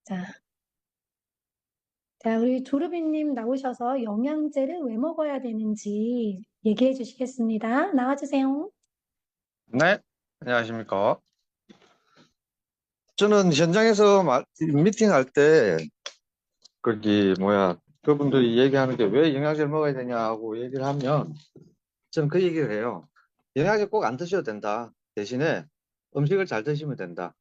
자, 자, 우리 조르비님 나오셔서 영양제를 왜 먹어야 되는지 얘기해 주시겠습니다. 나와주세요. 네, 안녕하십니까. 저는 현장에서 미팅할 때, 그분들이 얘기하는 게 왜 영양제를 먹어야 되냐고 얘기를 하면, 저는 그 얘기를 해요. 영양제 꼭 안 드셔도 된다. 대신에 음식을 잘 드시면 된다.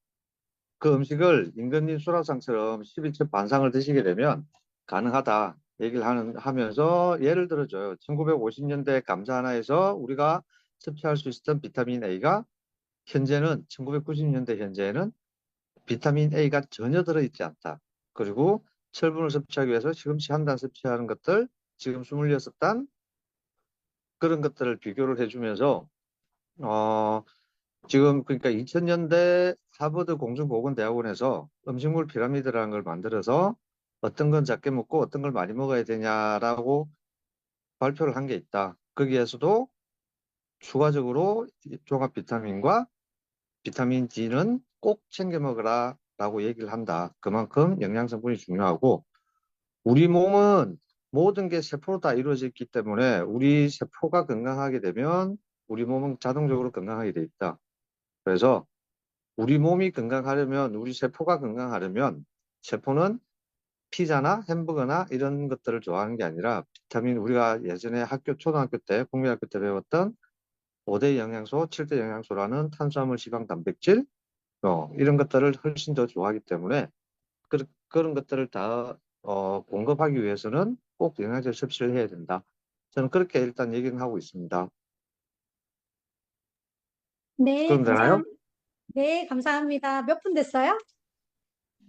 그 음식을 임금님 수라상처럼 11첩 반상을 드시게 되면 가능하다. 얘기를 하면서 예를 들어줘요. 1950년대 감자 하나에서 우리가 섭취할 수 있었던 비타민 A가 현재는 1990년대 현재는 비타민 A가 전혀 들어있지 않다. 그리고 철분을 섭취하기 위해서 시금치 한 단 섭취하는 것들, 지금 26단 그런 것들을 비교를 해주면서 어, 지금 그러니까 2000년대 하버드 공중보건대학원에서 음식물 피라미드라는 걸 만들어서 어떤 건 작게 먹고 어떤 걸 많이 먹어야 되냐라고 발표를 한 게 있다. 거기에서도 추가적으로 종합 비타민과 비타민 D는 꼭 챙겨 먹으라 라고 얘기를 한다. 그만큼 영양 성분이 중요하고 우리 몸은 모든 게 세포로 다 이루어져 있기 때문에 우리 세포가 건강하게 되면 우리 몸은 자동적으로 건강하게 돼 있다. 그래서 우리 몸이 건강하려면 우리 세포가 건강하려면 세포는 피자나 햄버거나 이런 것들을 좋아하는 게 아니라 비타민 우리가 예전에 초등학교 때 국민학교 때 배웠던 5대 영양소, 7대 영양소라는 탄수화물, 지방, 단백질 이런 것들을 훨씬 더 좋아하기 때문에 그런 것들을 다 공급하기 위해서는 꼭 영양제 섭취를 해야 된다. 저는 그렇게 일단 얘기는 하고 있습니다. 네, 그럼 되나요? 네, 감사합니다. 몇 분 됐어요?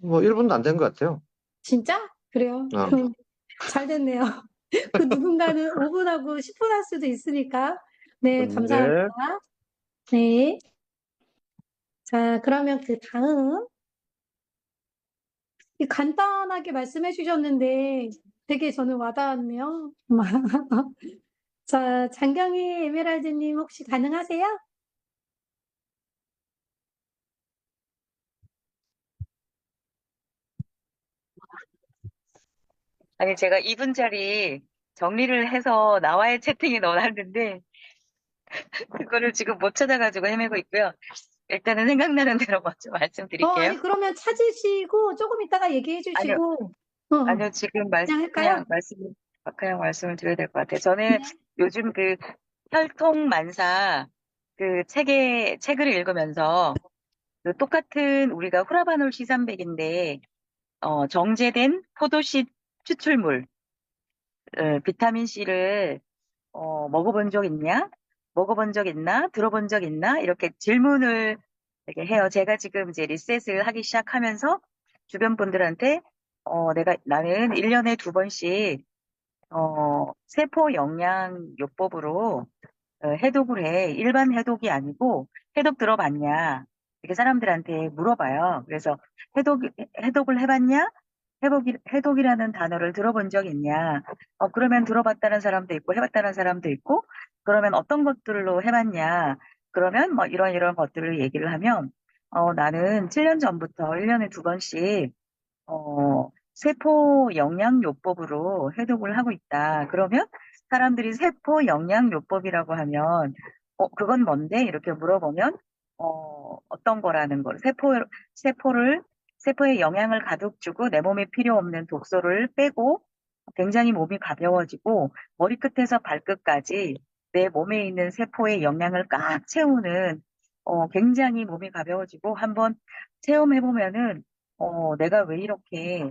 뭐 1분도 안 된 것 같아요. 진짜? 그래요. 어, 그럼 잘 됐네요. 그 누군가는 5분하고 10분 할 수도 있으니까. 네, 감사합니다. 네. 네. 자, 그러면 그 다음. 간단하게 말씀해 주셨는데 되게 저는 와닿았네요. 자, 장경희 에메랄드님 혹시 가능하세요? 아니, 제가 2분짜리 정리를 해서 나와의 채팅에 넣어놨는데, 그거를 지금 못 찾아가지고 헤매고 있고요. 일단은 생각나는 대로 먼저 말씀드릴게요. 아니, 그러면 찾으시고 조금 이따가 얘기해 아니요, 주시고, 아니요, 지금 그냥 할까요? 그냥 말씀을 드려야 될 것 같아요. 저는 네. 요즘 그 혈통만사 그 책을 읽으면서 그 똑같은 우리가 후라바놀 C300인데, 정제된 포도씨 추출물, 비타민 C를 먹어본 적 있냐? 먹어본 적 있나? 들어본 적 있나? 이렇게 질문을 이렇게 해요. 제가 지금 이제 리셋을 하기 시작하면서 주변 분들한테, 나는 1년에 2번씩, 세포 영양요법으로 해독을 해. 일반 해독이 아니고, 해독 들어봤냐? 이렇게 사람들한테 물어봐요. 그래서 해독을 해봤냐? 해독이라는 단어를 들어본 적 있냐? 그러면 들어봤다는 사람도 있고, 해봤다는 사람도 있고, 그러면 어떤 것들로 해봤냐? 그러면 뭐 이런 것들을 얘기를 하면, 나는 7년 전부터 1년에 2번씩, 세포 영양요법으로 해독을 하고 있다. 그러면 사람들이 세포 영양요법이라고 하면, 그건 뭔데? 이렇게 물어보면, 어떤 거라는 걸, 세포를 세포에 영양을 가득 주고 내 몸에 필요 없는 독소를 빼고 굉장히 몸이 가벼워지고 머리끝에서 발끝까지 내 몸에 있는 세포의 영양을 꽉 채우는 굉장히 몸이 가벼워지고 한번 체험해보면은 내가 왜 이렇게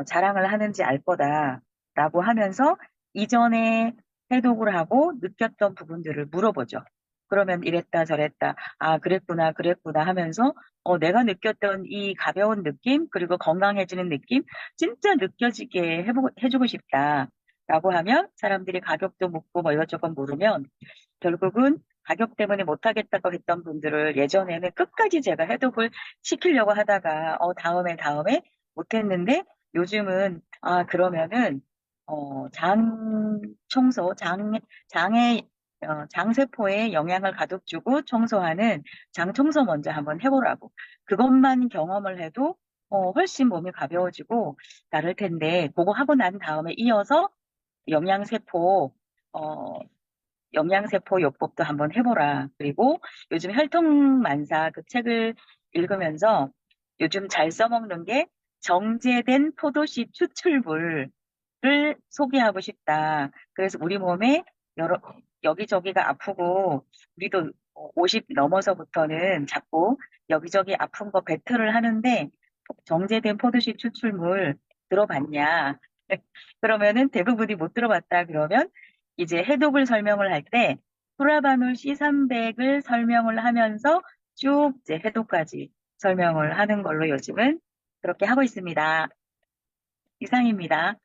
자랑을 하는지 알 거다라고 하면서 이전에 해독을 하고 느꼈던 부분들을 물어보죠. 그러면 이랬다 저랬다. 아, 그랬구나, 그랬구나 하면서 내가 느꼈던 이 가벼운 느낌, 그리고 건강해지는 느낌, 진짜 느껴지게 해주고 싶다. 라고 하면 사람들이 가격도 묻고 뭐 이것저것 물으면 결국은 가격 때문에 못하겠다고 했던 분들을 예전에는 끝까지 제가 해독을 시키려고 하다가 다음에 못했는데 요즘은 그러면은 장 청소, 장의 장세포에 영양을 가득 주고 청소하는 장 청소 먼저 한번 해보라고. 그것만 경험을 해도 훨씬 몸이 가벼워지고 나를 텐데, 그거 하고 난 다음에 이어서 영양세포, 어, 영양세포 요법도 한번 해보라. 그리고 요즘 혈통만사 그 책을 읽으면서 요즘 잘 써먹는 게 정제된 포도씨 추출물을 소개하고 싶다. 그래서 우리 몸에 여기저기가 아프고, 우리도 50 넘어서부터는 자꾸 여기저기 아픈 거 배틀을 하는데, 정제된 포도씨 추출물 들어봤냐? 그러면은 대부분이 못 들어봤다 그러면 이제 해독을 설명을 할 때 프라바놀 C300을 설명을 하면서 쭉 이제 해독까지 설명을 하는 걸로 요즘은 그렇게 하고 있습니다. 이상입니다.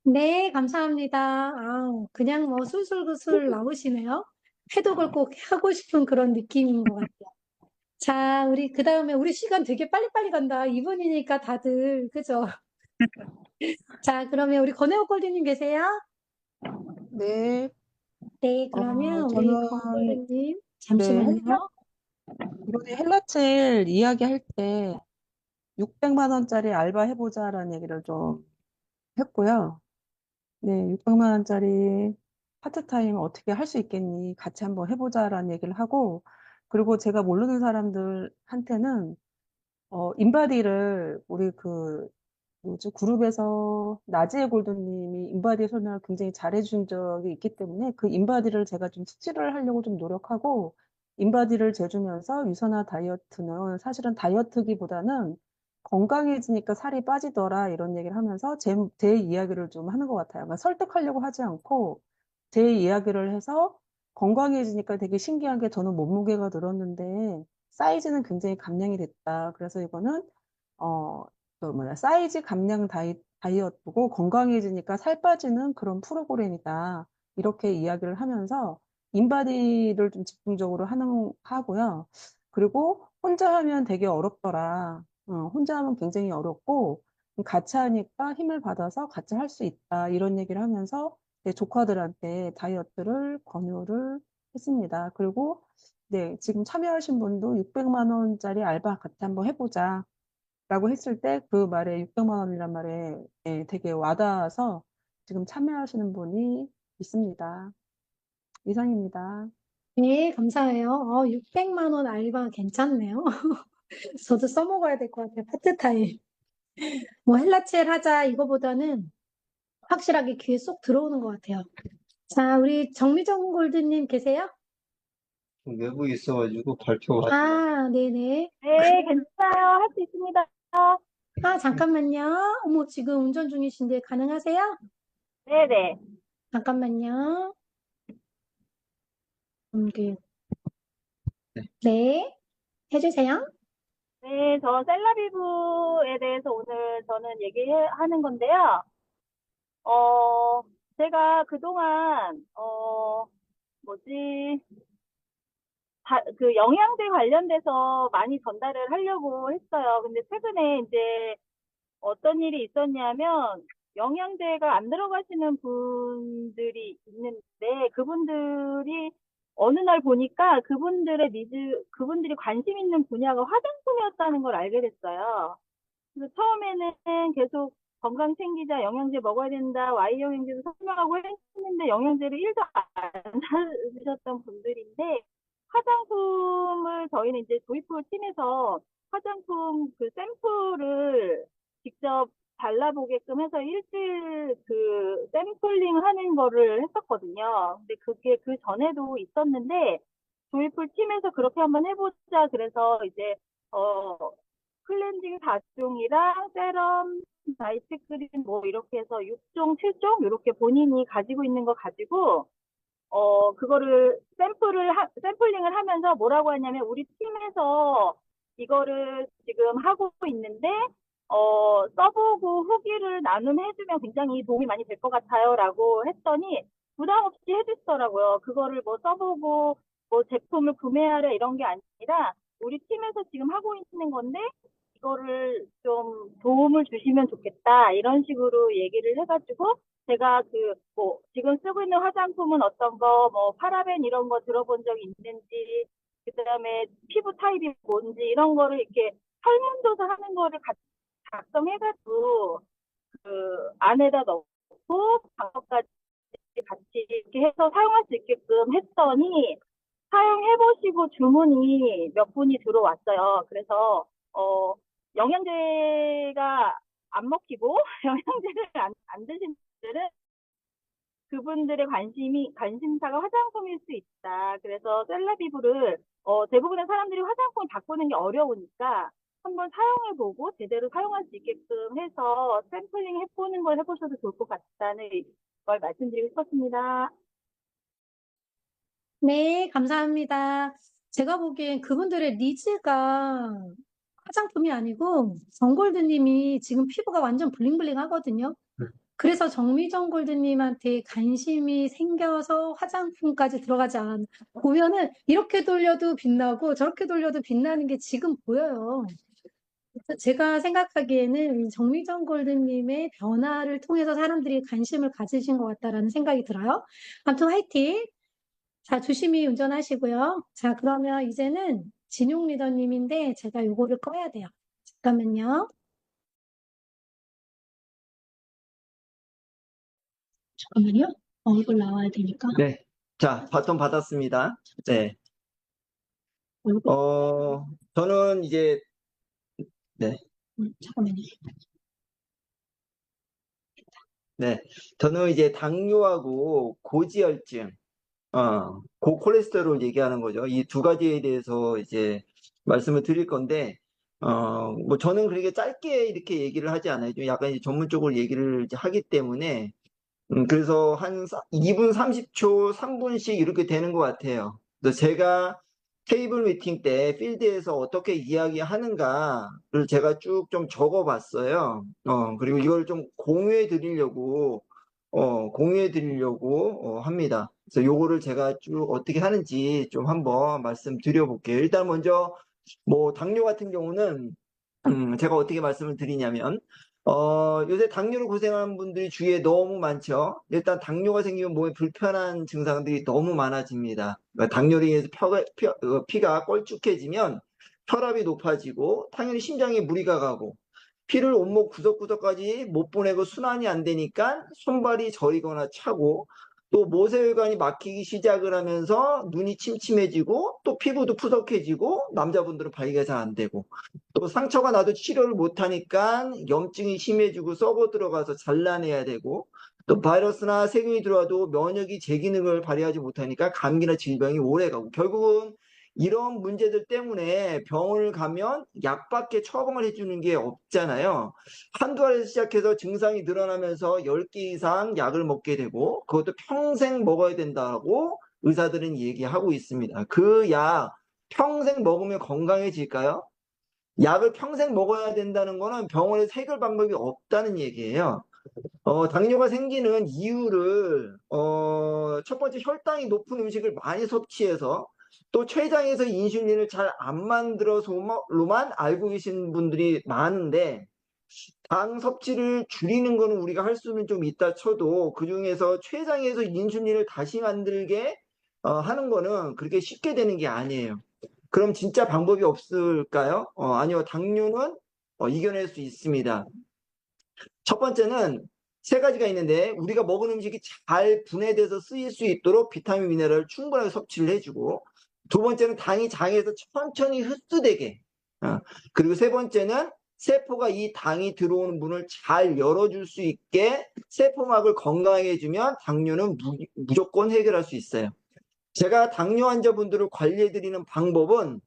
네, 감사합니다. 아, 그냥 뭐 술술구술 나오시네요. 해독을 꼭 하고 싶은 그런 느낌인 것 같아요. 자, 우리 그 다음에 우리 시간 되게 빨리빨리 간다. 2분이니까 다들, 그죠? 자, 그러면 우리 권혜옥 골드님 계세요? 네, 네, 그러면 우리 권 저는, 골드님 네, 잠시만요. 이번에 헬라첼 이야기할 때 600만 원짜리 알바 해보자라는 얘기를 좀 했고요. 네, 600만 원짜리 파트타임 어떻게 할 수 있겠니? 같이 한번 해보자라는 얘기를 하고, 그리고 제가 모르는 사람들한테는, 인바디를 우리 뭐지, 그룹에서 나지의 골드님이 인바디 설명을 굉장히 잘해준 적이 있기 때문에 그 인바디를 제가 좀 숙지를 하려고 좀 노력하고 인바디를 재주면서 유산화 다이어트는 사실은 다이어트기보다는 건강해지니까 살이 빠지더라 이런 얘기를 하면서 제 이야기를 좀 하는 것 같아요. 그러니까 설득하려고 하지 않고 제 이야기를 해서 건강해지니까 되게 신기한 게 저는 몸무게가 늘었는데 사이즈는 굉장히 감량이 됐다. 그래서 이거는 어, 사이즈 감량 다이어트고 건강해지니까 살 빠지는 그런 프로그램이다. 이렇게 이야기를 하면서 인바디를 좀 집중적으로 하고요. 그리고 혼자 하면 되게 어렵더라. 혼자 하면 굉장히 어렵고 같이 하니까 힘을 받아서 같이 할 수 있다. 이런 얘기를 하면서 제 조카들한테 다이어트를 권유를 했습니다. 그리고 네, 지금 참여하신 분도 600만 원짜리 알바 같이 한번 해보자. 라고 했을 때 그 말에 600만 원이란 말에 예, 되게 와닿아서 지금 참여하시는 분이 있습니다. 이상입니다. 네, 감사해요. 600만 원 알바 괜찮네요. 저도 써먹어야 될 것 같아요. 파트타임. 뭐 헬라첼 하자 이거보다는 확실하게 귀에 쏙 들어오는 것 같아요. 자, 우리 정미정 골드님 계세요? 외국에 있어가지고 발표가 아, 네네. 네, 괜찮아요. 할 수 있습니다. 아, 잠깐만요. 어머, 지금 운전 중이신데 가능하세요? 네네. 잠깐만요. 그, 네. 네, 해주세요. 네, 저 셀라비브에 대해서 오늘 저는 얘기하는 건데요. 어, 제가 그동안, 뭐지, 그 영양제 관련돼서 많이 전달을 하려고 했어요. 근데 최근에 이제 어떤 일이 있었냐면, 영양제가 안 들어가시는 분들이 있는데, 그분들이 어느 날 보니까 그분들이 관심 있는 분야가 화장품이었다는 걸 알게 됐어요. 그래서 처음에는 계속 건강 챙기자, 영양제 먹어야 된다, Y 영양제도 설명하고 했는데 영양제를 1도 안 사주셨던 분들인데, 화장품을 저희는 이제 도입부 팀에서 화장품 그 샘플을 직접 발라보게끔 해서 일주일 그 샘플링 하는 거를 했었거든요. 근데 그게 그 전에도 있었는데, 도입부 팀에서 그렇게 한번 해보자. 그래서 이제, 클렌징 4종이랑 세럼, 나이트 크림 뭐 이렇게 해서 6종, 7종 이렇게 본인이 가지고 있는 거 가지고 그거를 샘플링을 하면서 뭐라고 하냐면 우리 팀에서 이거를 지금 하고 있는데 써보고 후기를 나눔해주면 굉장히 도움이 많이 될 것 같아요라고 했더니 부담 없이 해주시더라고요. 그거를 뭐 써보고 뭐 제품을 구매하려 이런 게 아니라 우리 팀에서 지금 하고 있는 건데 이거를 좀 도움을 주시면 좋겠다 이런 식으로 얘기를 해가지고 제가 뭐 지금 쓰고 있는 화장품은 어떤 거 뭐 파라벤 이런 거 들어본 적 있는지 그다음에 피부 타입이 뭔지 이런 거를 이렇게 설문조사 하는 거를 같이 작성해가지고 그 안에다 넣고 방법까지 같이 이렇게 해서 사용할 수 있게끔 했더니 사용해보시고 주문이 몇 분이 들어왔어요. 그래서 영양제가 안 먹히고 영양제를 안 드신 분들은 그분들의 관심사가 화장품일 수 있다. 그래서 셀라비브를 대부분의 사람들이 화장품을 바꾸는 게 어려우니까 한번 사용해보고 제대로 사용할 수 있게끔 해서 샘플링 해보는 걸 해보셔도 좋을 것 같다는 걸 말씀드리고 싶었습니다. 네, 감사합니다. 제가 보기엔 그분들의 니즈가 화장품이 아니고 정골드님이 지금 피부가 완전 블링블링 하거든요. 그래서 정미정 골드님한테 관심이 생겨서 화장품까지 들어가지 않았나. 보면은 이렇게 돌려도 빛나고 저렇게 돌려도 빛나는 게 지금 보여요. 그래서 제가 생각하기에는 정미정 골드님의 변화를 통해서 사람들이 관심을 가지신 것 같다라는 생각이 들어요. 아무튼 화이팅! 자, 조심히 운전하시고요. 자, 그러면 이제는 진용 리더님인데 제가 요거를 꺼야 돼요. 잠깐만요. 잠깐만요. 이걸 나와야 되니까. 네. 자, 바톤 받았습니다. 네. 얼굴, 저는 이제, 네. 잠깐만요. 네. 저는 이제 당뇨하고 고지혈증, 고콜레스테롤 얘기하는 거죠. 이 두 가지에 대해서 이제 말씀을 드릴 건데, 뭐 저는 그렇게 짧게 이렇게 얘기를 하지 않아요. 좀 약간 이제 전문적으로 얘기를 이제 하기 때문에, 그래서 한 2분 30초, 3분씩 이렇게 되는 것 같아요. 그래서 제가 테이블 미팅 때 필드에서 어떻게 이야기하는가를 제가 쭉 좀 적어봤어요. 그리고 이걸 좀 공유해 드리려고 합니다. 그래서 요거를 제가 쭉 어떻게 하는지 좀 한번 말씀드려 볼게요. 일단 먼저 뭐 당뇨 같은 경우는 제가 어떻게 말씀을 드리냐면, 요새 당뇨로 고생하는 분들이 주위에 너무 많죠. 일단 당뇨가 생기면 몸에 불편한 증상들이 너무 많아집니다. 그러니까 당뇨로 인해서 피가 껄쭉해지면 혈압이 높아지고, 당연히 심장에 무리가 가고, 피를 온몸 구석구석까지 못 보내고 순환이 안 되니까 손발이 저리거나 차고, 또 모세혈관이 막히기 시작을 하면서 눈이 침침해지고, 또 피부도 푸석해지고, 남자분들은 발기가 잘 안 되고, 또 상처가 나도 치료를 못하니까 염증이 심해지고 썩어 들어가서 잘라내야 되고, 또 바이러스나 세균이 들어와도 면역이 제 기능을 발휘하지 못하니까 감기나 질병이 오래가고, 결국은 이런 문제들 때문에 병원을 가면 약밖에 처방을 해주는 게 없잖아요. 한두 알에서 시작해서 증상이 늘어나면서 10개 이상 약을 먹게 되고, 그것도 평생 먹어야 된다고 의사들은 얘기하고 있습니다. 그 약 평생 먹으면 건강해질까요? 약을 평생 먹어야 된다는 거는 병원에서 해결 방법이 없다는 얘기예요. 당뇨가 생기는 이유를, 첫 번째 혈당이 높은 음식을 많이 섭취해서, 또 췌장에서 인슐린을 잘 안 만들어서로만 알고 계신 분들이 많은데, 당 섭취를 줄이는 거는 우리가 할 수는 좀 있다 쳐도, 그중에서 췌장에서 인슐린을 다시 만들게 하는 거는 그렇게 쉽게 되는 게 아니에요. 그럼 진짜 방법이 없을까요? 아니요. 당뇨는 이겨낼 수 있습니다. 첫 번째는 세 가지가 있는데, 우리가 먹은 음식이 잘 분해돼서 쓰일 수 있도록 비타민, 미네랄을 충분하게 섭취를 해주고, 두 번째는 당이 장에서 천천히 흡수되게, 그리고 세 번째는 세포가 이 당이 들어오는 문을 잘 열어줄 수 있게 세포막을 건강하게 해주면 당뇨는 무조건 해결할 수 있어요. 제가 당뇨 환자분들을 관리해드리는 방법은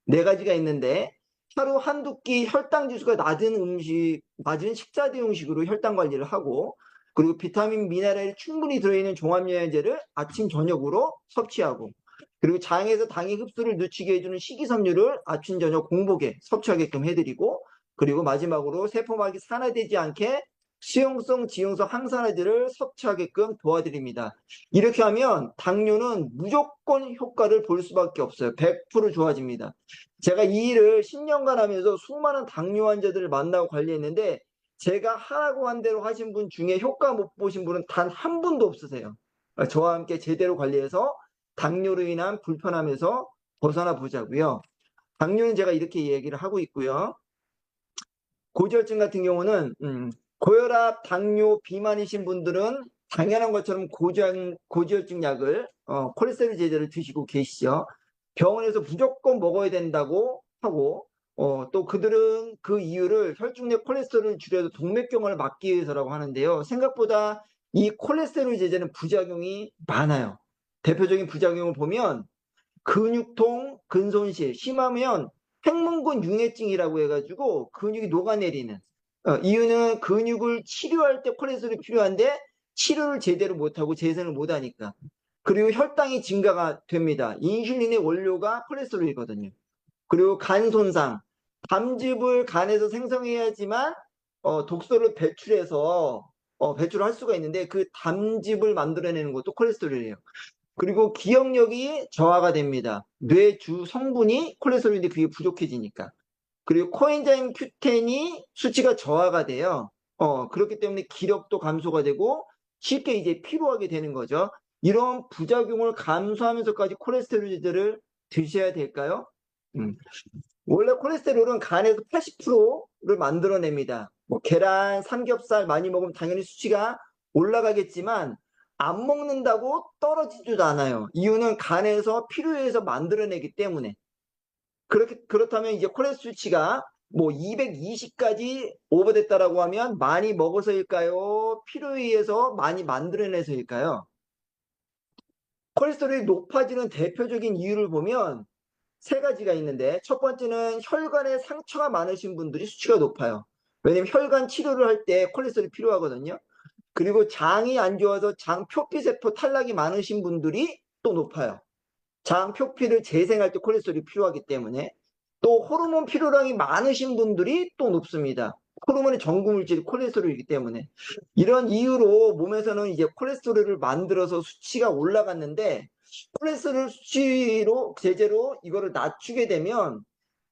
네 가지가 있는데, 하루 한두 끼 혈당 지수가 낮은 식사 대용식으로 혈당 관리를 하고, 그리고 비타민, 미네랄이 충분히 들어있는 종합영양제를 아침, 저녁으로 섭취하고, 그리고 장에서 당의 흡수를 늦추게 해주는 식이섬유를 아침, 저녁 공복에 섭취하게끔 해드리고, 그리고 마지막으로 세포막이 산화되지 않게 수용성, 지용성 항산화제를 섭취하게끔 도와드립니다. 이렇게 하면 당뇨는 무조건 효과를 볼 수밖에 없어요. 100% 좋아집니다. 제가 이 일을 10년간 하면서 수많은 당뇨 환자들을 만나고 관리했는데, 제가 하라고 한 대로 하신 분 중에 효과 못 보신 분은 단 한 분도 없으세요. 저와 함께 제대로 관리해서 당뇨로 인한 불편함에서 벗어나 보자고요. 당뇨는 제가 이렇게 얘기를 하고 있고요. 고지혈증 같은 경우는 고혈압, 당뇨, 비만이신 분들은 당연한 것처럼 고지혈증 약을 콜레스테롤 제제를 드시고 계시죠. 병원에서 무조건 먹어야 된다고 하고 또 그들은 그 이유를 혈중 내 콜레스테롤을 줄여서 동맥경화를 막기 위해서라고 하는데요. 생각보다 이 콜레스테롤 제제는 부작용이 많아요. 대표적인 부작용을 보면 근육통, 근손실, 심하면 핵문근 융해증이라고 해가지고 근육이 녹아내리는 이유는 근육을 치료할 때 콜레스테롤이 필요한데 치료를 제대로 못하고 재생을 못하니까. 그리고 혈당이 증가가 됩니다. 인슐린의 원료가 콜레스테롤이거든요. 그리고 간 손상, 담즙을 간에서 생성해야지만 독소를 배출해서 배출할 수가 있는데 그 담즙을 만들어내는 것도 콜레스테롤이에요. 그리고 기억력이 저하가 됩니다. 뇌 주 성분이 콜레스테롤인데 그게 부족해지니까. 그리고 코엔자임 Q10이 수치가 저하가 돼요. 그렇기 때문에 기력도 감소가 되고 쉽게 이제 피로하게 되는 거죠. 이런 부작용을 감수하면서까지 콜레스테롤을 드셔야 될까요? 음. 원래 콜레스테롤은 간에서 80%를 만들어냅니다. 뭐 계란, 삼겹살 많이 먹으면 당연히 수치가 올라가겠지만 안 먹는다고 떨어지지도 않아요. 이유는 간에서 필요해서 만들어내기 때문에. 그렇다면 이제 콜레스테롤 수치가 뭐 220까지 오버됐다라고 하면 많이 먹어서일까요? 필요에 의해서 많이 만들어내서일까요? 콜레스테롤이 높아지는 대표적인 이유를 보면 세 가지가 있는데 첫 번째는 혈관에 상처가 많으신 분들이 수치가 높아요. 왜냐면 혈관 치료를 할 때 콜레스테롤이 필요하거든요. 그리고 장이 안 좋아서 장 표피세포 탈락이 많으신 분들이 또 높아요. 장 표피를 재생할 때 콜레스테롤이 필요하기 때문에 또 호르몬 필요량이 많으신 분들이 또 높습니다. 호르몬의 전구물질이 콜레스테롤이기 때문에 이런 이유로 몸에서는 이제 콜레스테롤을 만들어서 수치가 올라갔는데 콜레스테롤 수치로 제재로 이거를 낮추게 되면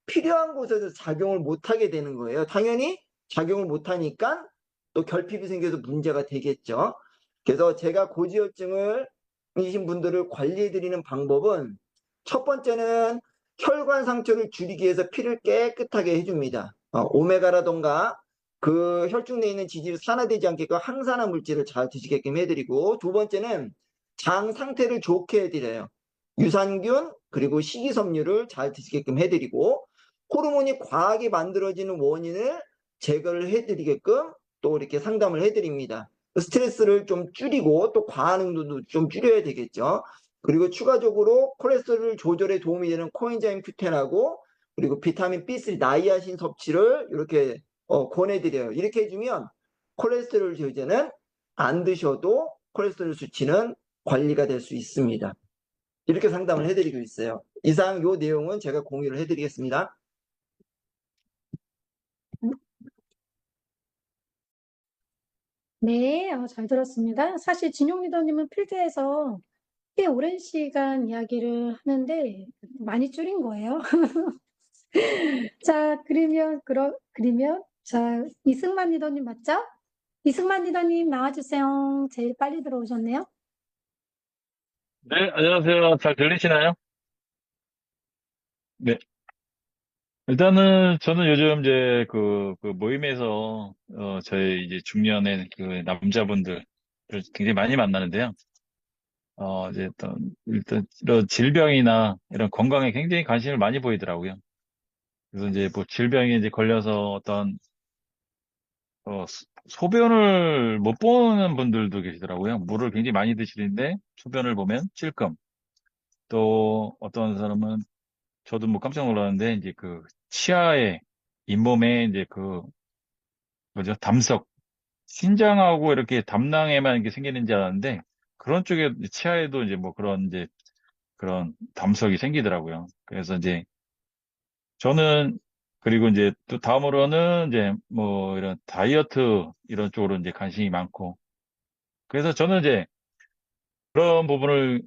필요한 곳에서 작용을 못하게 되는 거예요. 당연히 작용을 못하니까 또 결핍이 생겨서 문제가 되겠죠. 그래서 제가 고지혈증을 이신 분들을 관리해 드리는 방법은 첫 번째는 혈관 상처를 줄이기 위해서 피를 깨끗하게 해줍니다. 오메가라던가 그 혈중 내에 있는 지질이 산화되지 않게끔 항산화 물질을 잘 드시게끔 해드리고 두 번째는 장 상태를 좋게 해드려요. 유산균 그리고 식이섬유를 잘 드시게끔 해드리고 호르몬이 과하게 만들어지는 원인을 제거를 해드리게끔 또 이렇게 상담을 해드립니다. 스트레스를 좀 줄이고 또 과한 운동도 좀 줄여야 되겠죠. 그리고 추가적으로 콜레스테롤 조절에 도움이 되는 코엔자임 Q10하고 그리고 비타민 B3 나이아신 섭취를 이렇게 권해드려요. 이렇게 해주면 콜레스테롤 제제는 안 드셔도 콜레스테롤 수치는 관리가 될 수 있습니다. 이렇게 상담을 해드리고 있어요. 이상 요 내용은 제가 공유를 해드리겠습니다. 네, 잘 들었습니다. 사실 진용 리더님은 필드에서 꽤 오랜 시간 이야기를 하는데 많이 줄인 거예요. 자, 그러면, 자, 이승만 리더님 맞죠? 이승만 리더님 나와주세요. 제일 빨리 들어오셨네요. 네, 안녕하세요. 잘 들리시나요? 네. 일단은 저는 요즘 이제 그 모임에서 저희 이제 중년의 그 남자분들을 굉장히 많이 만나는데요. 이제 일단 이런 질병이나 이런 건강에 굉장히 관심을 많이 보이더라고요. 그래서 이제 뭐 질병에 이제 걸려서 어떤 소변을 못 보는 분들도 계시더라고요. 물을 굉장히 많이 드시는데 소변을 보면 찔끔. 또 어떤 사람은 저도 뭐 깜짝 놀랐는데, 이제 그, 치아에, 잇몸에 이제 그, 뭐죠, 담석, 신장하고 이렇게 담낭에만 이렇게 생기는 줄 알았는데, 그런 쪽에, 치아에도 이제 뭐 그런 이제, 그런 담석이 생기더라고요. 그래서 이제, 저는, 그리고 이제 또 다음으로는 이제 뭐 이런 다이어트 이런 쪽으로 이제 관심이 많고, 그래서 저는 이제 그런 부분을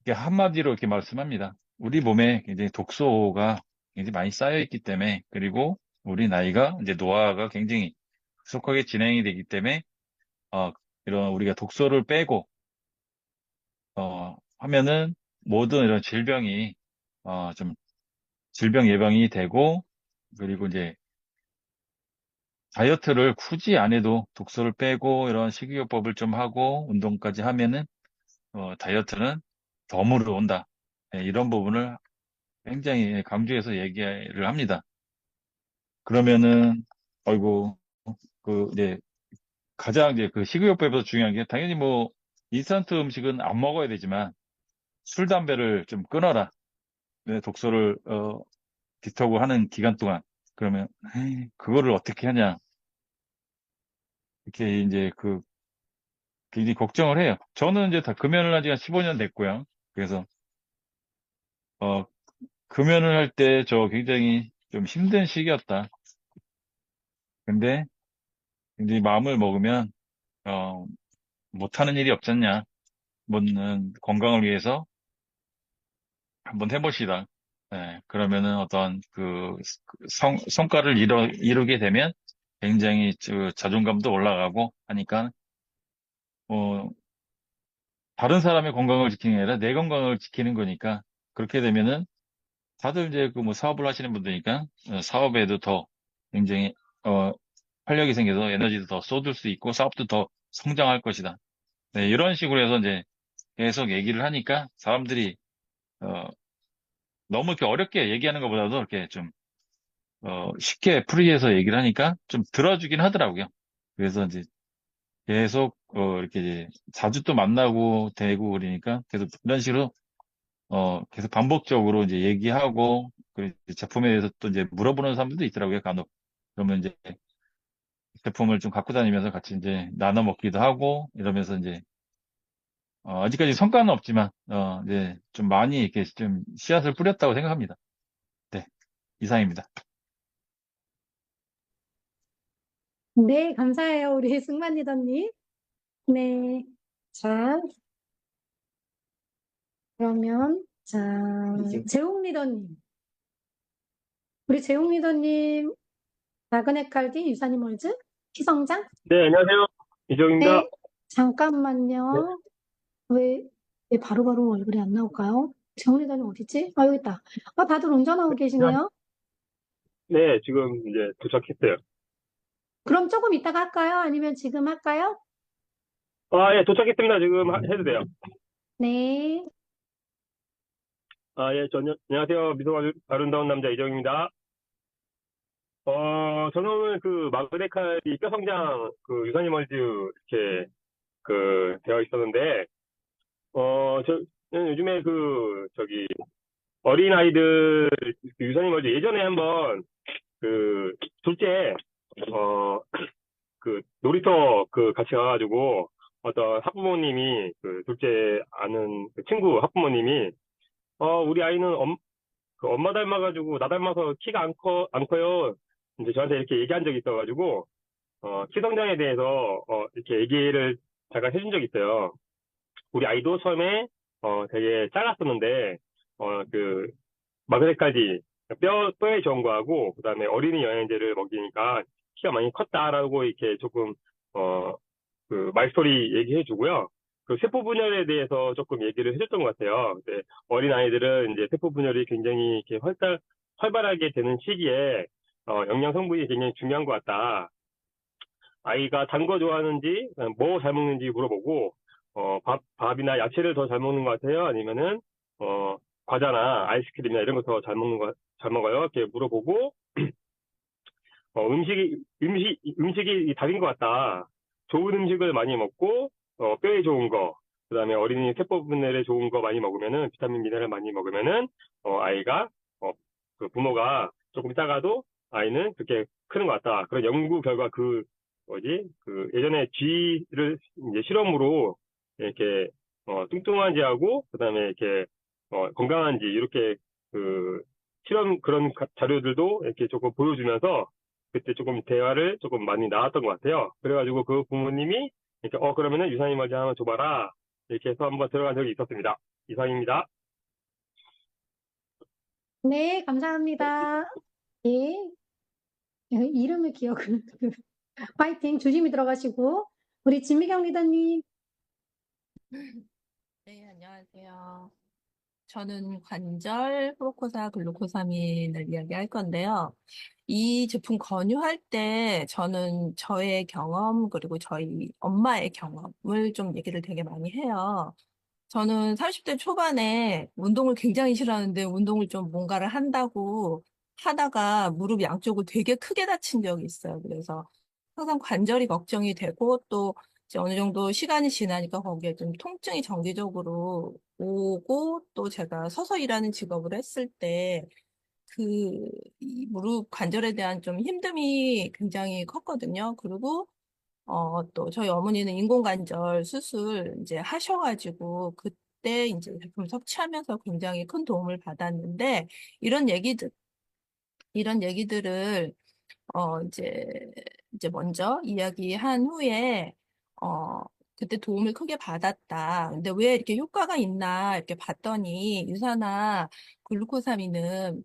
이렇게 한마디로 이렇게 말씀합니다. 우리 몸에 굉장히 독소가 굉장히 많이 쌓여 있기 때문에, 그리고 우리 나이가 이제 노화가 굉장히 급속하게 진행이 되기 때문에, 어, 이런 우리가 독소를 빼고, 하면은 모든 이런 질병이, 좀 질병 예방이 되고, 그리고 이제 다이어트를 굳이 안 해도 독소를 빼고 이런 식이요법을 좀 하고 운동까지 하면은 다이어트는 덤으로 온다. 네, 이런 부분을 굉장히 강조해서 얘기를 합니다. 그러면은 아이고 이제 가장 이제 그 식이요법에서 중요한 게 당연히 뭐 인스턴트 음식은 안 먹어야 되지만 술, 담배를 좀 끊어라. 네, 독소를 디톡을 하는 기간 동안. 그러면 그거를 어떻게 하냐. 이렇게 이제 굉장히 걱정을 해요. 저는 이제 다 금연을 한 지가 15년 됐고요. 그래서 어, 금연을 할 때 저 굉장히 좀 힘든 시기였다. 근데 굉장히 마음을 먹으면 어, 못하는 일이 없잖냐. 뭐는 건강을 위해서 한번 해봅시다. 네, 그러면은 어떤 성과를 이루게 되면 굉장히 자존감도 올라가고 하니까, 어, 다른 사람의 건강을 지키는 게 아니라 내 건강을 지키는 거니까, 그렇게 되면은 다들 이제 그 뭐 사업을 하시는 분들이니까, 사업에도 더 굉장히, 활력이 생겨서 에너지도 더 쏟을 수 있고, 사업도 더 성장할 것이다. 네, 이런 식으로 해서 이제 계속 얘기를 하니까 사람들이, 어, 너무 이렇게 어렵게 얘기하는 것보다도 이렇게 좀 쉽게 풀이해서 얘기를 하니까 좀 들어주긴 하더라고요. 그래서 이제 계속, 이렇게 이제 자주 또 만나고 되고 그러니까 계속 이런 식으로, 계속 반복적으로 이제 얘기하고, 그 제품에 대해서 또 이제 물어보는 사람들도 있더라고요, 간혹. 그러면 이제 제품을 좀 갖고 다니면서 같이 이제 나눠 먹기도 하고, 이러면서 이제, 아직까지 성과는 없지만, 이제 좀 많이 이렇게 좀 씨앗을 뿌렸다고 생각합니다. 네, 이상입니다. 네, 감사해요. 우리 승만 리더님. 네. 자, 그러면, 자, 재홍 리더님. 우리 재홍 리더님, 작은 헷갈기, 유산이 멀즈, 키성장? 네, 안녕하세요. 이정입니다. 네, 잠깐만요. 왜 바로바로 얼굴이 안 나올까요? 재홍 리더님 어디지? 아, 여기 있다. 아, 다들 운전하고 계시네요. 네, 지금 이제 도착했어요. 그럼 조금 이따가 할까요? 아니면 지금 할까요? 아, 예, 도착했습니다. 지금 해도 돼요. 네. 아, 예, 안녕하세요. 미소 아름다운 남자 이정입니다. 저는 오늘 그 마그네칼이 뼈성장 유산이 멀즈 이렇게 되어 있었는데, 저는 요즘에 어린아이들 유산이 멀즈 예전에 한번 둘째, 어, 놀이터 같이 가가지고 어떤 학부모님이 둘째 아는 그 친구 학부모님이 우리 아이는 엄마 닮아가지고 나 닮아서 키가 안 커요. 이제 저한테 이렇게 얘기한 적이 있어가지고 키 성장에 대해서 이렇게 얘기를 잠깐 해준 적이 있어요. 우리 아이도 처음에 되게 작았었는데 마그네까지 뼈에 좋은 거하고 그다음에 어린이 영양제를 먹이니까 키가 많이 컸다라고 이렇게 조금 어, 말스토리 얘기해 주고요. 세포 분열에 대해서 조금 얘기를 해줬던 것 같아요. 어린 아이들은 이제 세포 분열이 굉장히 이렇게 활발하게 되는 시기에 영양 성분이 굉장히 중요한 것 같다. 아이가 단 거 좋아하는지 뭐 잘 먹는지 물어보고 밥이나 야채를 더 잘 먹는 것 같아요. 아니면은 과자나 아이스크림이나 이런 거 더 잘 먹어요. 이렇게 물어보고 음식이 답인 것 같다. 좋은 음식을 많이 먹고, 뼈에 좋은 거, 그 다음에 어린이 세포 분열에 좋은 거 많이 먹으면은, 비타민, 미네랄 많이 먹으면은, 아이가, 부모가 조금 작아도 아이는 그렇게 크는 것 같다. 그런 연구 결과 예전에 쥐를 이제 실험으로 이렇게, 뚱뚱한지하고, 그 다음에 이렇게, 건강한지, 이렇게 실험 그런 자료들도 이렇게 조금 보여주면서, 그때 조금 대화를 조금 많이 나왔던 것 같아요. 그래가지고 그 부모님이 이렇게 그러면은 유산이 멀지 하나 줘봐라 이렇게 해서 한번 들어간 적이 있었습니다. 이상입니다. 네, 감사합니다. 예. 이름을 기억을. 파이팅. 조심히 들어가시고. 우리 진미경 리더님. 네, 안녕하세요. 저는 관절 프로코사 글루코사민을 이야기할 건데요. 이 제품 권유할 때 저는 저의 경험 그리고 저희 엄마의 경험을 좀 얘기를 되게 많이 해요. 저는 30대 초반에 운동을 굉장히 싫어하는데 운동을 좀 뭔가를 한다고 하다가 무릎 양쪽을 되게 크게 다친 적이 있어요. 그래서 항상 관절이 걱정이 되고 또 이제 어느 정도 시간이 지나니까 거기에 좀 통증이 정기적으로 오고 또 제가 서서 일하는 직업을 했을 때 이 무릎 관절에 대한 좀 힘듦이 굉장히 컸거든요. 그리고 또 저희 어머니는 인공관절 수술 이제 하셔가지고 그때 이제 제품 섭취하면서 굉장히 큰 도움을 받았는데 이런 얘기들 이런 얘기들을 이제 먼저 이야기한 후에 어 그때 도움을 크게 받았다. 근데 왜 이렇게 효과가 있나 이렇게 봤더니 유산화 글루코사민은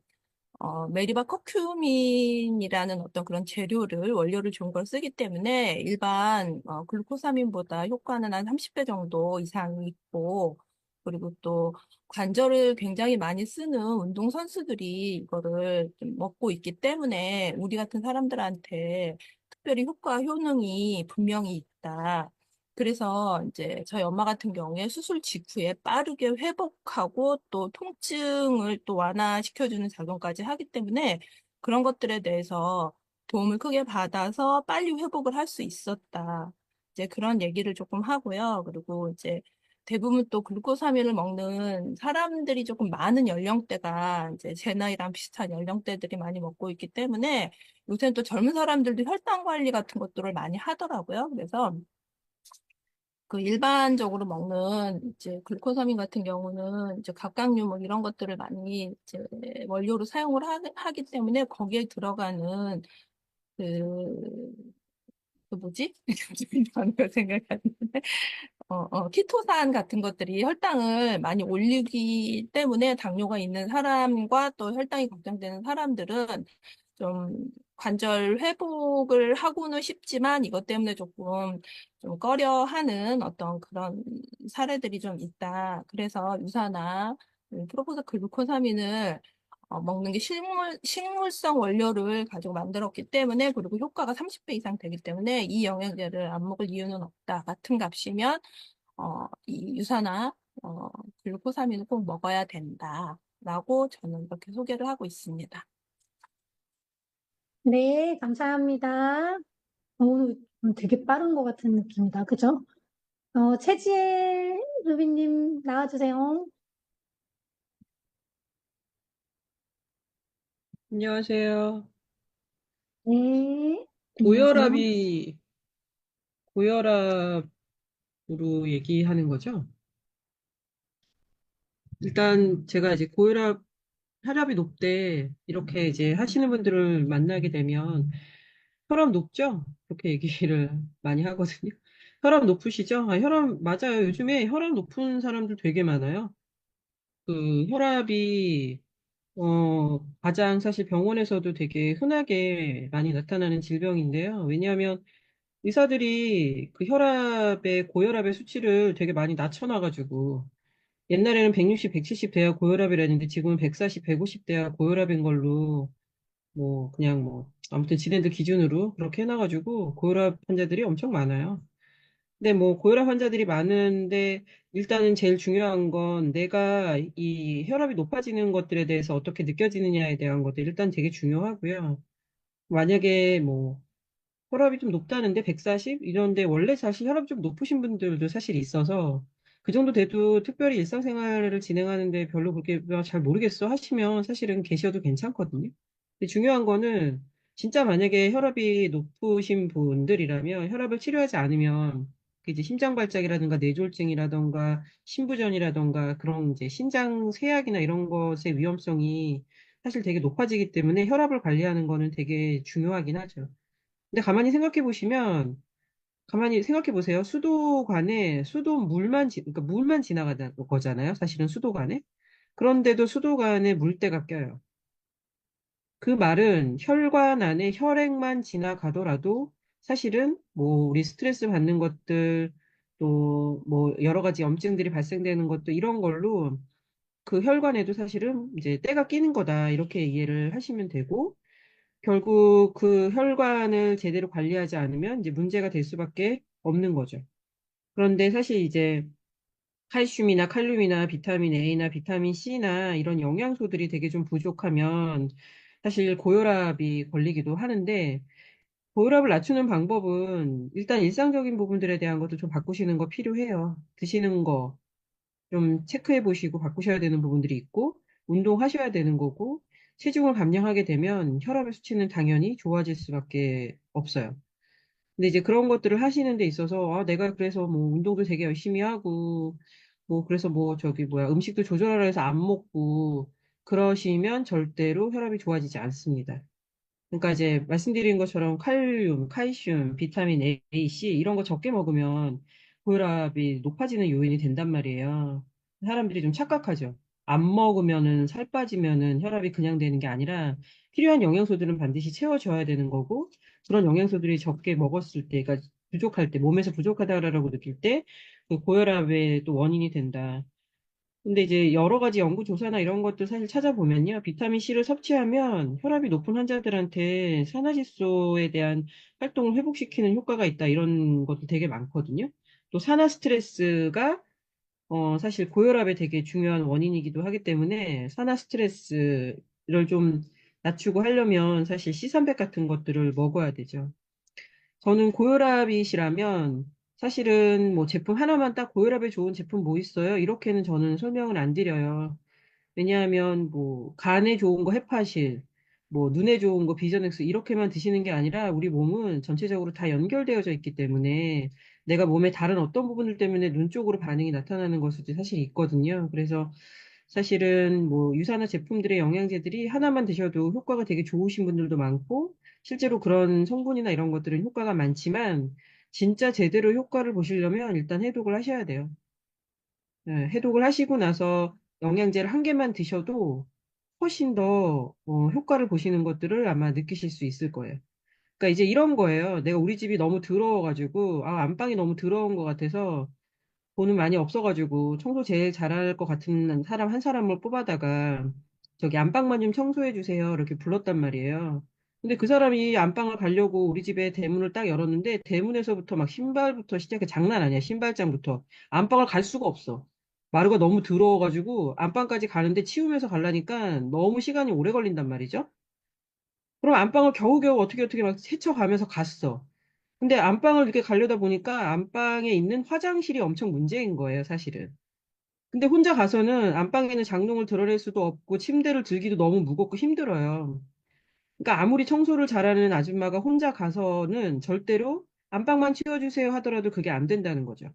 메리바 커큐민이라는 어떤 그런 재료를, 원료를 좋은 걸 쓰기 때문에 일반 글루코사민보다 효과는 한 30배 정도 이상이 있고, 그리고 또 관절을 굉장히 많이 쓰는 운동선수들이 이거를 좀 먹고 있기 때문에 우리 같은 사람들한테 특별히 효과, 효능이 분명히 있다. 그래서 이제 저희 엄마 같은 경우에 수술 직후에 빠르게 회복하고 또 통증을 또 완화시켜주는 작용까지 하기 때문에 그런 것들에 대해서 도움을 크게 받아서 빨리 회복을 할 수 있었다. 이제 그런 얘기를 조금 하고요. 그리고 이제 대부분 또 글루코사민을 먹는 사람들이 조금 많은 연령대가 이제 제 나이랑 비슷한 연령대들이 많이 먹고 있기 때문에 요새는 또 젊은 사람들도 혈당 관리 같은 것들을 많이 하더라고요. 그래서 그 일반적으로 먹는 이제 글루코사민 같은 경우는 이제 갑각류 뭐 이런 것들을 많이 이제 원료로 사용을 하기 때문에 거기에 들어가는 그, 그 뭐지? 갑자기 단어가 생각이 안 나네. 키토산 같은 것들이 혈당을 많이 올리기 때문에 당뇨가 있는 사람과 또 혈당이 걱정되는 사람들은 좀 관절 회복을 하고는 싶지만 이것 때문에 조금 좀 꺼려하는 어떤 그런 사례들이 좀 있다. 그래서 유사나 프로포폴 글루코사민을 먹는 게 식물성 원료를 가지고 만들었기 때문에 그리고 효과가 30배 이상 되기 때문에 이 영양제를 안 먹을 이유는 없다. 같은 값이면 이 유사나 글루코사민을 꼭 먹어야 된다라고 저는 그렇게 소개를 하고 있습니다. 네, 감사합니다. 오늘 되게 빠른 것 같은 느낌이다. 그죠? 최지혜 루비님 나와주세요. 안녕하세요. 네, 안녕하세요. 고혈압이, 고혈압으로 얘기하는 거죠? 일단 제가 이제 혈압이 높대, 이렇게 이제 하시는 분들을 만나게 되면, 혈압 높죠? 그렇게 얘기를 많이 하거든요. 혈압 높으시죠? 맞아요. 요즘에 혈압 높은 사람들 되게 많아요. 그 혈압이, 가장 사실 병원에서도 되게 흔하게 많이 나타나는 질병인데요. 왜냐하면 의사들이 그 고혈압의 수치를 되게 많이 낮춰놔가지고, 옛날에는 160, 170 돼야 고혈압이라는데 지금은 140, 150 돼야 고혈압인 걸로, 그냥 아무튼 지네들 기준으로 그렇게 해놔가지고, 고혈압 환자들이 엄청 많아요. 근데 고혈압 환자들이 많은데, 일단은 제일 중요한 건 내가 이 혈압이 높아지는 것들에 대해서 어떻게 느껴지느냐에 대한 것들 일단 되게 중요하고요. 만약에 혈압이 좀 높다는데 140 이런데 원래 사실 혈압 좀 높으신 분들도 사실 있어서 그 정도 돼도 특별히 일상생활을 진행하는데 별로 그렇게 잘 모르겠어 하시면 사실은 계셔도 괜찮거든요. 근데 중요한 거는 진짜 만약에 혈압이 높으신 분들이라면 혈압을 치료하지 않으면 그 이제 심장 발작이라든가 뇌졸중이라든가 신부전이라든가 그런 이제 신장 쇠약이나 이런 것의 위험성이 사실 되게 높아지기 때문에 혈압을 관리하는 거는 되게 중요하긴 하죠. 근데 가만히 생각해 보세요. 그러니까 물만 지나가는 거잖아요. 사실은 수도관에. 그런데도 수도관에 물때가 껴요. 그 말은 혈관 안에 혈액만 지나가더라도 사실은 우리 스트레스 받는 것들 또 여러 가지 염증들이 발생되는 것도 이런 걸로 그 혈관에도 사실은 이제 때가 끼는 거다. 이렇게 이해를 하시면 되고, 결국 그 혈관을 제대로 관리하지 않으면 이제 문제가 될 수밖에 없는 거죠. 그런데 사실 이제 칼슘이나 칼륨이나 비타민 A나 비타민 C나 이런 영양소들이 되게 좀 부족하면 사실 고혈압이 걸리기도 하는데, 고혈압을 낮추는 방법은 일단 일상적인 부분들에 대한 것도 좀 바꾸시는 거 필요해요. 드시는 거 좀 체크해 보시고 바꾸셔야 되는 부분들이 있고, 운동하셔야 되는 거고, 체중을 감량하게 되면 혈압의 수치는 당연히 좋아질 수밖에 없어요. 근데 이제 그런 것들을 하시는 데 있어서, 아, 내가 그래서 뭐 운동도 되게 열심히 하고, 뭐 그래서 뭐 저기 뭐야, 음식도 조절하라 해서 안 먹고, 그러시면 절대로 혈압이 좋아지지 않습니다. 그러니까 이제 말씀드린 것처럼 칼륨, 칼슘, 비타민 A, C 이런 거 적게 먹으면 고혈압이 높아지는 요인이 된단 말이에요. 사람들이 좀 착각하죠. 안 먹으면은 살 빠지면은 혈압이 그냥 되는 게 아니라 필요한 영양소들은 반드시 채워줘야 되는 거고, 그런 영양소들이 적게 먹었을 때, 그러니까 부족할 때, 몸에서 부족하다라고 느낄 때 그 고혈압의 또 원인이 된다. 근데 이제 여러 가지 연구 조사나 이런 것들 사실 찾아보면요. 비타민 C를 섭취하면 혈압이 높은 환자들한테 산화질소에 대한 활동을 회복시키는 효과가 있다. 이런 것도 되게 많거든요. 또 산화 스트레스가 사실 고혈압의 되게 중요한 원인이기도 하기 때문에 산화 스트레스를 좀 낮추고 하려면 사실 C300 같은 것들을 먹어야 되죠. 저는 고혈압이시라면 사실은 뭐 제품 하나만 딱 고혈압에 좋은 제품 뭐 있어요? 이렇게는 저는 설명을 안 드려요. 왜냐하면 뭐 간에 좋은 거 헤파실, 뭐 눈에 좋은 거 비전엑스 이렇게만 드시는 게 아니라 우리 몸은 전체적으로 다 연결되어져 있기 때문에 내가 몸의 다른 어떤 부분들 때문에 눈 쪽으로 반응이 나타나는 것이 사실 있거든요. 그래서 사실은 뭐 유사나 제품들의 영양제들이 하나만 드셔도 효과가 되게 좋으신 분들도 많고 실제로 그런 성분이나 이런 것들은 효과가 많지만 진짜 제대로 효과를 보시려면 일단 해독을 하셔야 돼요. 네, 해독을 하시고 나서 영양제를 한 개만 드셔도 훨씬 더 효과를 보시는 것들을 아마 느끼실 수 있을 거예요. 그러니까 이제 이런 거예요. 내가 우리 집이 너무 더러워가지고 안방이 너무 더러운 것 같아서 돈은 많이 없어가지고 청소 제일 잘할 것 같은 사람 한 사람을 뽑아다가 저기 안방만 좀 청소해 주세요. 이렇게 불렀단 말이에요. 근데 그 사람이 안방을 가려고 우리 집에 대문을 딱 열었는데 대문에서부터 막 신발부터 시작해 장난 아니야. 신발장부터. 안방을 갈 수가 없어. 마루가 너무 더러워가지고 안방까지 가는데 치우면서 가려니까 너무 시간이 오래 걸린단 말이죠. 그럼 안방을 겨우겨우 어떻게 막 헤쳐가면서 갔어. 근데 안방을 이렇게 가려다 보니까 안방에 있는 화장실이 엄청 문제인 거예요, 사실은. 근데 혼자 가서는 안방에는 장롱을 드러낼 수도 없고 침대를 들기도 너무 무겁고 힘들어요. 그러니까 아무리 청소를 잘하는 아줌마가 혼자 가서는 절대로 안방만 치워주세요 하더라도 그게 안 된다는 거죠.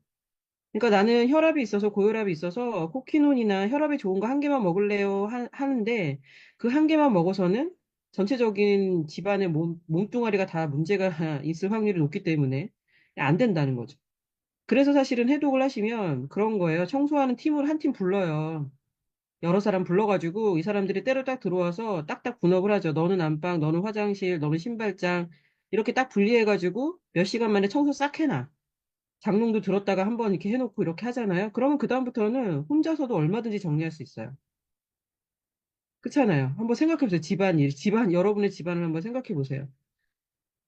그러니까 나는 혈압이 있어서 고혈압이 있어서 코키논이나 혈압에 좋은 거 한 개만 먹을래요 하는데 그 한 개만 먹어서는 전체적인 집안의 몸뚱아리가 다 문제가 있을 확률이 높기 때문에 안 된다는 거죠. 그래서 사실은 해독을 하시면 그런 거예요. 청소하는 팀을 한 팀 불러요. 여러 사람 불러가지고 이 사람들이 때로 딱 들어와서 딱딱 분업을 하죠. 너는 안방, 너는 화장실, 너는 신발장 이렇게 딱 분리해가지고 몇 시간 만에 청소 싹 해놔. 장롱도 들었다가 한번 이렇게 해놓고 이렇게 하잖아요. 그러면 그다음부터는 혼자서도 얼마든지 정리할 수 있어요. 그렇잖아요. 한번 생각해보세요. 여러분의 집안을 한번 생각해보세요.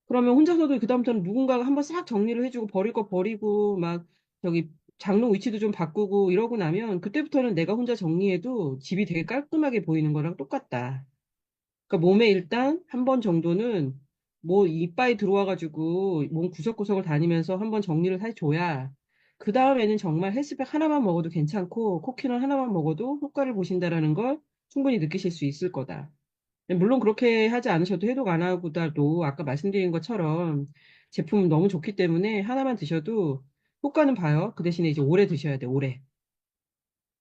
그러면 혼자서도 그다음부터는 누군가가 한번 싹 정리를 해주고 버릴 거 버리고 막 저기 장롱 위치도 좀 바꾸고 이러고 나면 그때부터는 내가 혼자 정리해도 집이 되게 깔끔하게 보이는 거랑 똑같다. 그러니까 몸에 일단 한 번 정도는 뭐 이빨이 들어와가지고 몸 구석구석을 다니면서 한번 정리를 해줘야 그 다음에는 정말 헬스백 하나만 먹어도 괜찮고 코키넛 하나만 먹어도 효과를 보신다라는 걸 충분히 느끼실 수 있을 거다. 물론 그렇게 하지 않으셔도 해독 안 하고도 아까 말씀드린 것처럼 제품은 너무 좋기 때문에 하나만 드셔도 효과는 봐요. 그 대신에 이제 오래 드셔야 돼, 오래.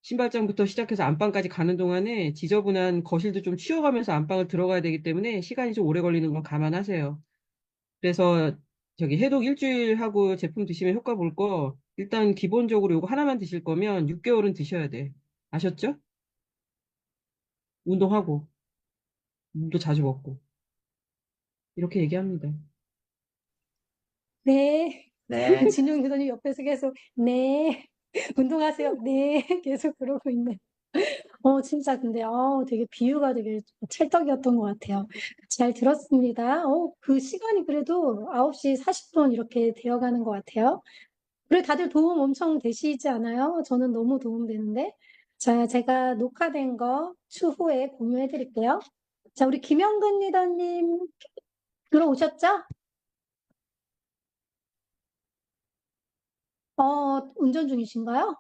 신발장부터 시작해서 안방까지 가는 동안에 지저분한 거실도 좀 치워가면서 안방을 들어가야 되기 때문에 시간이 좀 오래 걸리는 건 감안하세요. 그래서 저기 해독 일주일 하고 제품 드시면 효과 볼 거 일단 기본적으로 이거 하나만 드실 거면 6개월은 드셔야 돼. 아셨죠? 운동하고 물도 자주 먹고 이렇게 얘기합니다. 네. 네. 진용 교수님 옆에서 계속, 네. 운동하세요. 네. 계속 그러고 있네. 진짜 근데, 되게 비유가 되게 찰떡이었던 것 같아요. 잘 들었습니다. 그 시간이 그래도 9시 40분 이렇게 되어가는 것 같아요. 그리고 다들 도움 엄청 되시지 않아요? 저는 너무 도움되는데. 자, 제가 녹화된 거 추후에 공유해 드릴게요. 자, 우리 김영근 리더님 들어오셨죠? 운전 중이신가요?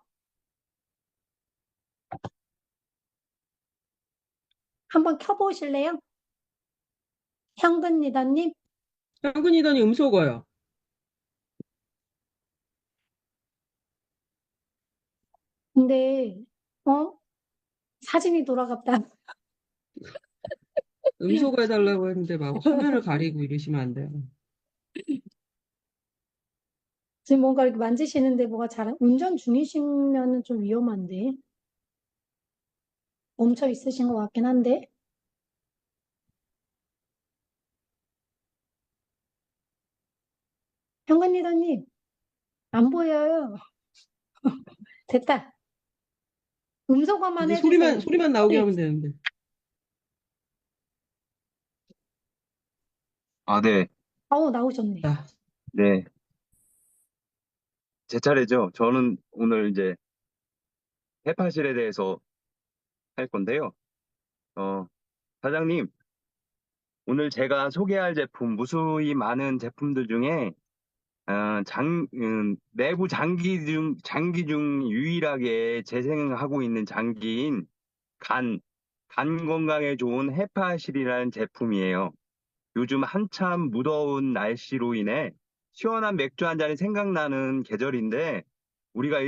한번 켜보실래요? 현근 리더님? 현근이더니 음소거요. 근데, 어? 사진이 돌아갔다. 음소거 해달라고 했는데 막 화면을 가리고 이러시면 안 돼요. 지금 뭔가 이렇게 만지시는데 운전 중이시면 좀 위험한데. 멈춰 있으신 것 같긴 한데. 현근 리더님, 안 보여요. 됐다. 음소거만 이제 해주세요. 소리만 나오게 소리. 하면 되는데. 아, 네. 나오셨네. 아, 네. 제 차례죠. 저는 오늘 이제 해파실에 대해서 할 건데요. 어, 사장님, 오늘 제가 소개할 제품, 무수히 많은 제품들 중에, 내부 장기 중 유일하게 재생하고 있는 장기인 간, 간 건강에 좋은 해파실이라는 제품이에요. 요즘 한참 무더운 날씨로 인해 시원한 맥주 한 잔이 생각나는 계절인데 우리가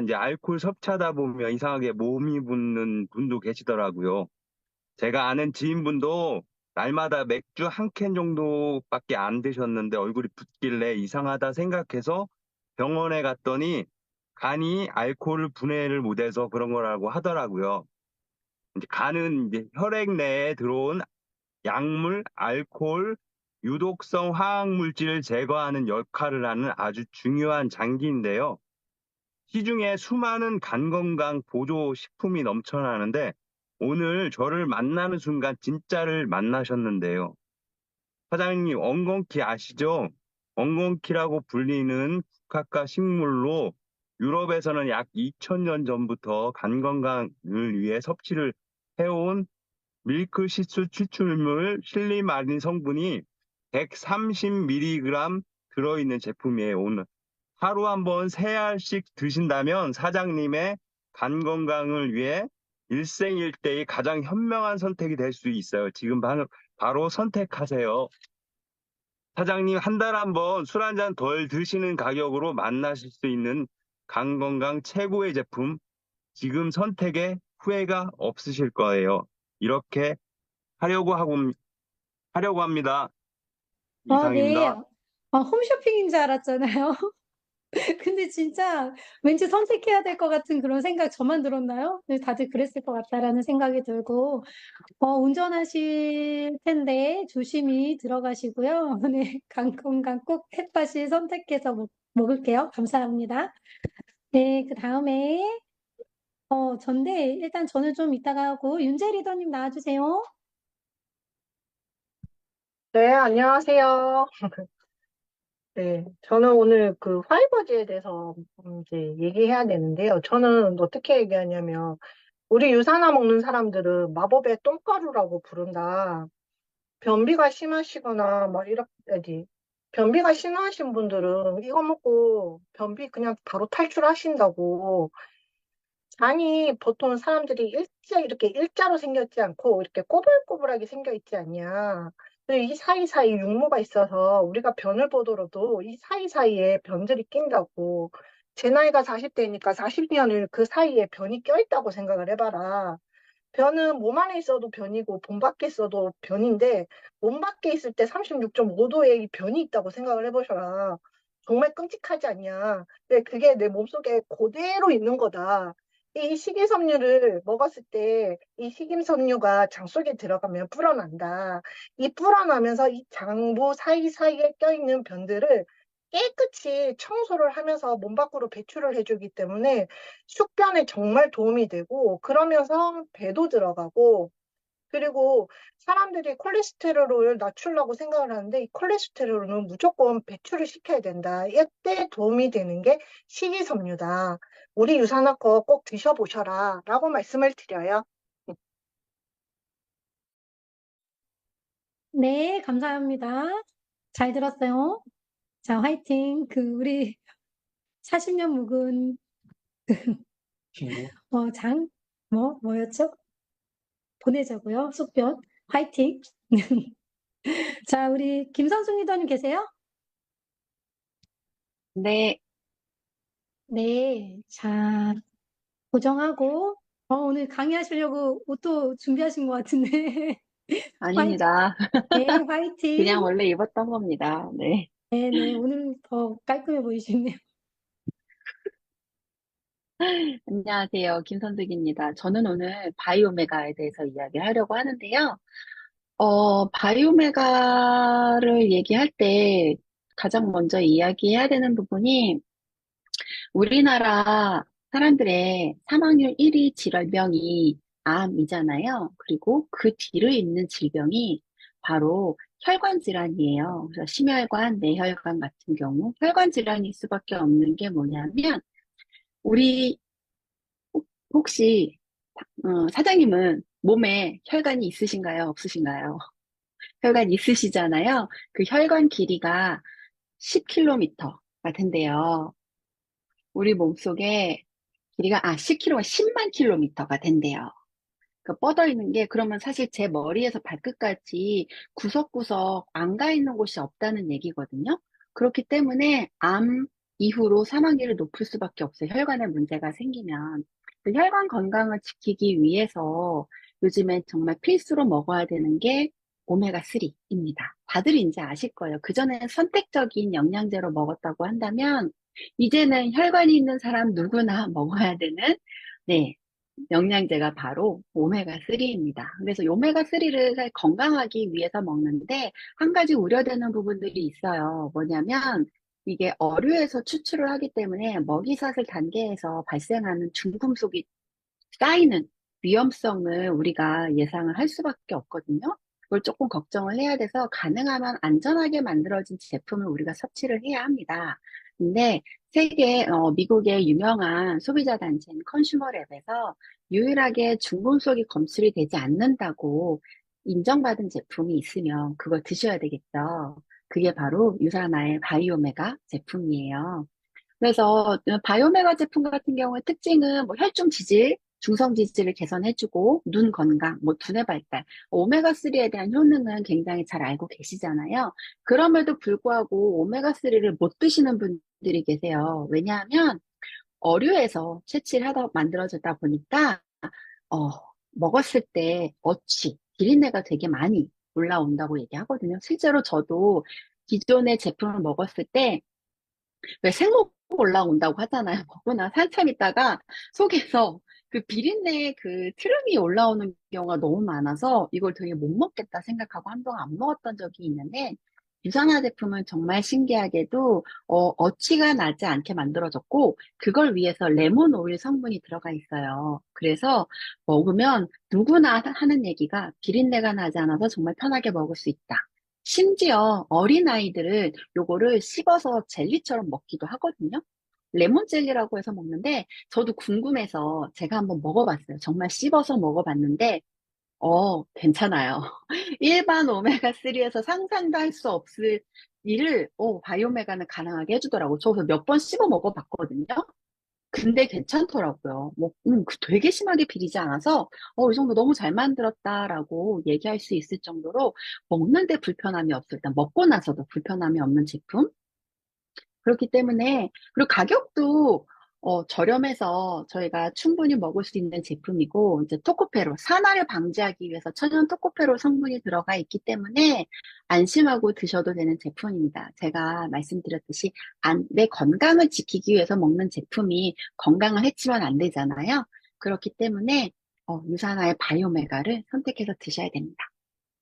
이제 알코올 섭취하다 보면 이상하게 몸이 붓는 분도 계시더라고요. 제가 아는 지인분도 날마다 맥주 한 캔 정도밖에 안 드셨는데 얼굴이 붓길래 이상하다 생각해서 병원에 갔더니 간이 알코올 분해를 못해서 그런 거라고 하더라고요. 이제 간은 이제 혈액 내에 들어온 약물, 알코올, 유독성 화학물질을 제거하는 역할을 하는 아주 중요한 장기인데요. 시중에 수많은 간 건강 보조 식품이 넘쳐나는데 오늘 저를 만나는 순간 진짜를 만나셨는데요. 사장님, 엉겅퀴 아시죠? 엉겅퀴라고 불리는 국화과 식물로 유럽에서는 약 2000년 전부터 간 건강을 위해 섭취를 해온 밀크시스 추출물 실리마린 성분이 130mg 들어있는 제품이에요. 오늘 하루 한번 3알씩 드신다면 사장님의 간 건강을 위해 일생일대의 가장 현명한 선택이 될 수 있어요. 지금 바로 선택하세요. 사장님, 한 달에 한번 술 한 잔 덜 드시는 가격으로 만나실 수 있는 간 건강 최고의 제품, 지금 선택에 후회가 없으실 거예요. 이렇게 하려고 합니다. 네. 이상입니다. 홈쇼핑인 줄 알았잖아요. 근데 진짜 왠지 선택해야 될 것 같은 그런 생각 저만 들었나요? 네, 다들 그랬을 것 같다라는 생각이 들고, 운전하실 텐데 조심히 들어가시고요. 네, 간 건강 꼭 햇밭이 선택해서 먹을게요. 감사합니다. 네, 그 다음에, 전데 일단 저는 좀 이따가 하고, 윤재 리더님 나와주세요. 네, 안녕하세요. 네, 저는 오늘 그 화이버즈에 대해서 이제 얘기해야 되는데요. 저는 어떻게 얘기하냐면, 우리 유산화 먹는 사람들은 마법의 똥가루라고 부른다. 변비가 심하시거나, 변비가 심하신 분들은 이거 먹고 변비 그냥 바로 탈출하신다고. 아니, 보통 사람들이 이렇게 일자로 생겼지 않고 이렇게 꼬불꼬불하게 생겨 있지 않냐. 근데 이 사이사이 육모가 있어서 우리가 변을 보더라도 이 사이사이에 변들이 낀다고. 제 나이가 40대니까 40년을 그 사이에 변이 껴있다고 생각을 해봐라. 변은 몸 안에 있어도 변이고 몸 밖에 있어도 변인데 몸 밖에 있을 때 36.5도의 이 변이 있다고 생각을 해보셔라. 정말 끔찍하지 않냐. 근데 그게 내 몸속에 그대로 있는 거다. 이 식이섬유를 먹었을 때 이 식이섬유가 장 속에 들어가면 불어난다. 이 불어나면서 이 장부 사이사이에 껴있는 변들을 깨끗이 청소를 하면서 몸 밖으로 배출을 해주기 때문에 숙변에 정말 도움이 되고, 그러면서 배도 들어가고, 그리고 사람들이 콜레스테롤을 낮추려고 생각을 하는데 이 콜레스테롤은 무조건 배출을 시켜야 된다. 이때 도움이 되는 게 식이섬유다. 우리 유산화 거 꼭 드셔보셔라 라고 말씀을 드려요. 네, 감사합니다. 잘 들었어요. 자, 화이팅. 우리 40년 묵은, 친구. 뭐였죠? 보내자고요. 숙변. 화이팅. 자, 우리 김선숙 리더님 계세요? 네, 네. 자, 고정하고, 오늘 강의하시려고 옷도 준비하신 것 같은데. 화이팅. 아닙니다. 네, 그냥 화이팅. 원래 입었던 겁니다. 네. 네네, 오늘 더 깔끔해 보이시네요. 안녕하세요. 김선득입니다. 저는 오늘 바이오메가에 대해서 이야기하려고 하는데요. 바이오메가를 얘기할 때 가장 먼저 이야기해야 되는 부분이 우리나라 사람들의 사망률 1위 질병이 암이잖아요. 그리고 그 뒤를 잇는 질병이 바로 혈관 질환이에요. 그래서 심혈관, 뇌혈관 같은 경우 혈관 질환일 수밖에 없는 게 뭐냐면 우리 혹시 사장님은 몸에 혈관이 있으신가요? 없으신가요? 혈관 있으시잖아요. 그 혈관 길이가 10km가 된대요. 우리 몸속에 길이가 10km가 10만 킬로미터가 된대요. 그 뻗어 있는 게 그러면 사실 제 머리에서 발끝까지 구석구석 안 가 있는 곳이 없다는 얘기거든요. 그렇기 때문에 암 이후로 사망률이 높을 수밖에 없어요. 혈관에 문제가 생기면. 그 혈관 건강을 지키기 위해서 요즘에 정말 필수로 먹어야 되는 게 오메가3입니다. 다들 이제 아실 거예요. 그전에는 선택적인 영양제로 먹었다고 한다면 이제는 혈관이 있는 사람 누구나 먹어야 되는 네, 영양제가 바로 오메가3입니다. 그래서 오메가3를 건강하기 위해서 먹는데 한 가지 우려되는 부분들이 있어요. 뭐냐면 이게 어류에서 추출을 하기 때문에 먹이사슬 단계에서 발생하는 중금속이 쌓이는 위험성을 우리가 예상을 할 수밖에 없거든요. 그걸 조금 걱정을 해야 돼서 가능하면 안전하게 만들어진 제품을 우리가 섭취를 해야 합니다. 근데 미국의 유명한 소비자 단체인 컨슈머랩에서 유일하게 중금속이 검출이 되지 않는다고 인정받은 제품이 있으면 그걸 드셔야 되겠죠. 그게 바로 유산화의 바이오메가 제품이에요. 그래서 바이오메가 제품 같은 경우의 특징은 뭐 혈중 지질, 중성 지질을 개선해주고 눈 건강, 뭐 두뇌 발달, 오메가3에 대한 효능은 굉장히 잘 알고 계시잖아요. 그럼에도 불구하고 오메가3를 못 드시는 분들이 계세요. 왜냐하면 어류에서 채취를 하다 만들어졌다 보니까 어, 먹었을 때 비린내가 되게 많이 올라온다고 얘기하거든요. 실제로 저도 기존의 제품을 먹었을 때 왜 생목 올라온다고 하잖아요. 먹고 나서 한참 있다가 속에서 그 비린내 그 트름이 올라오는 경우가 너무 많아서 이걸 되게 못 먹겠다 생각하고 한동안 안 먹었던 적이 있는데 유산화 제품은 정말 신기하게도 어치가 나지 않게 만들어졌고 그걸 위해서 레몬 오일 성분이 들어가 있어요. 그래서 먹으면 누구나 하는 얘기가 비린내가 나지 않아서 정말 편하게 먹을 수 있다. 심지어 어린아이들은 요거를 씹어서 젤리처럼 먹기도 하거든요. 레몬 젤리라고 해서 먹는데 저도 궁금해서 제가 한번 먹어봤어요. 정말 씹어서 먹어봤는데 괜찮아요. 일반 오메가3에서 상상도 할 수 없을 일을 바이오메가는 가능하게 해주더라고요. 저 그래서 몇 번 씹어 먹어봤거든요. 근데 괜찮더라고요. 되게 심하게 비리지 않아서, 이 정도 너무 잘 만들었다라고 얘기할 수 있을 정도로 먹는데 불편함이 없을 일단 먹고 나서도 불편함이 없는 제품? 그렇기 때문에, 그리고 가격도 저렴해서 저희가 충분히 먹을 수 있는 제품이고, 이제 토코페롤, 산화를 방지하기 위해서 천연 토코페롤 성분이 들어가 있기 때문에 안심하고 드셔도 되는 제품입니다. 제가 말씀드렸듯이 내 건강을 지키기 위해서 먹는 제품이 건강을 해치면 안 되잖아요. 그렇기 때문에 유산화의 바이오메가를 선택해서 드셔야 됩니다.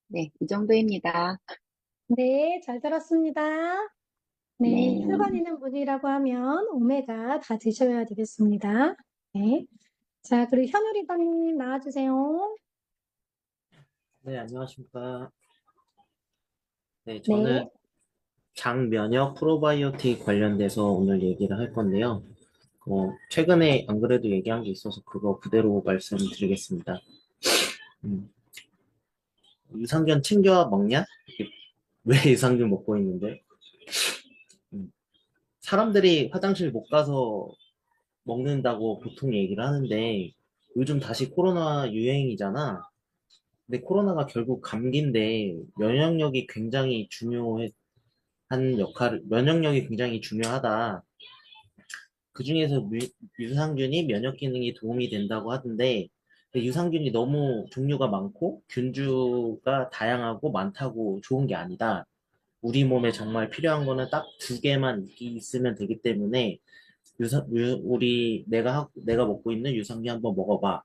네, 이 정도입니다. 네, 잘 들었습니다. 네, 네. 혈관 있는 분이라고 하면 오메가 다 드셔야 되겠습니다. 네. 자, 그리고 현우리더님 나와주세요. 네, 안녕하십니까. 네, 네, 저는 장 면역 프로바이오틱 관련돼서 오늘 얘기를 할 건데요. 최근에 안 그래도 얘기한 게 있어서 그거 그대로 말씀드리겠습니다. 음, 유산균 챙겨 먹냐? 왜 유산균 먹고 있는데? 음, 사람들이 화장실 못 가서 먹는다고 보통 얘기를 하는데 요즘 다시 코로나 유행이잖아. 근데 코로나가 결국 감기인데 면역력이 굉장히 중요하다. 그중에서 유산균이 면역 기능이 도움이 된다고 하던데, 근데 유산균이 너무 종류가 많고, 균주가 다양하고 많다고 좋은 게 아니다. 우리 몸에 정말 필요한 거는 딱 두 개만 있으면 되기 때문에, 내가 먹고 있는 유산균 한번 먹어봐.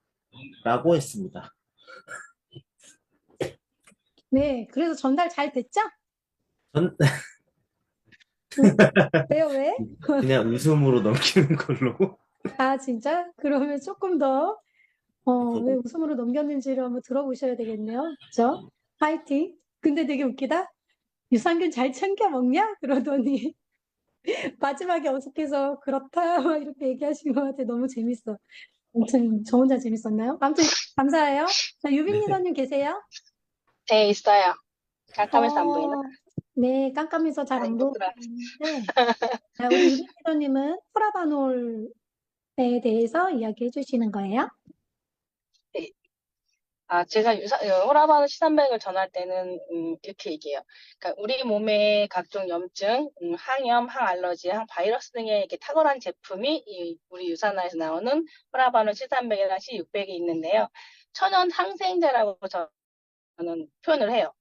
라고 했습니다. 네, 그래서 전달 잘 됐죠? 전 왜요, 왜? 그냥 웃음으로 넘기는 걸로. 아, 진짜? 그러면 조금 더, 왜 웃음으로 넘겼는지를 한번 들어보셔야 되겠네요. 그죠? 파이팅. 근데 되게 웃기다. 유산균 잘 챙겨 먹냐? 그러더니 마지막에 어색해서 그렇다 막 이렇게 얘기하신 것 같아. 너무 재밌어. 아무튼 저 혼자 재밌었나요? 아무튼 감사해요. 자, 유빈 네. 리더님 계세요? 네, 있어요. 깜깜해서 안 보이나? 네, 깜깜해서 잘 안 아이고, 그래. 보이는데, 자, 우리 유빈 리더님은 프라바놀에 대해서 이야기해 주시는 거예요. 네. 제가 호라바노 시산백을 전할 때는, 이렇게 얘기해요. 그러니까 우리 몸의 각종 염증, 항염, 항알러지, 항바이러스 등의 이렇게 탁월한 제품이 우리 유산화에서 나오는 호라바노 시산백이랑 C600이 있는데요. 천연 항생제라고 저는 표현을 해요.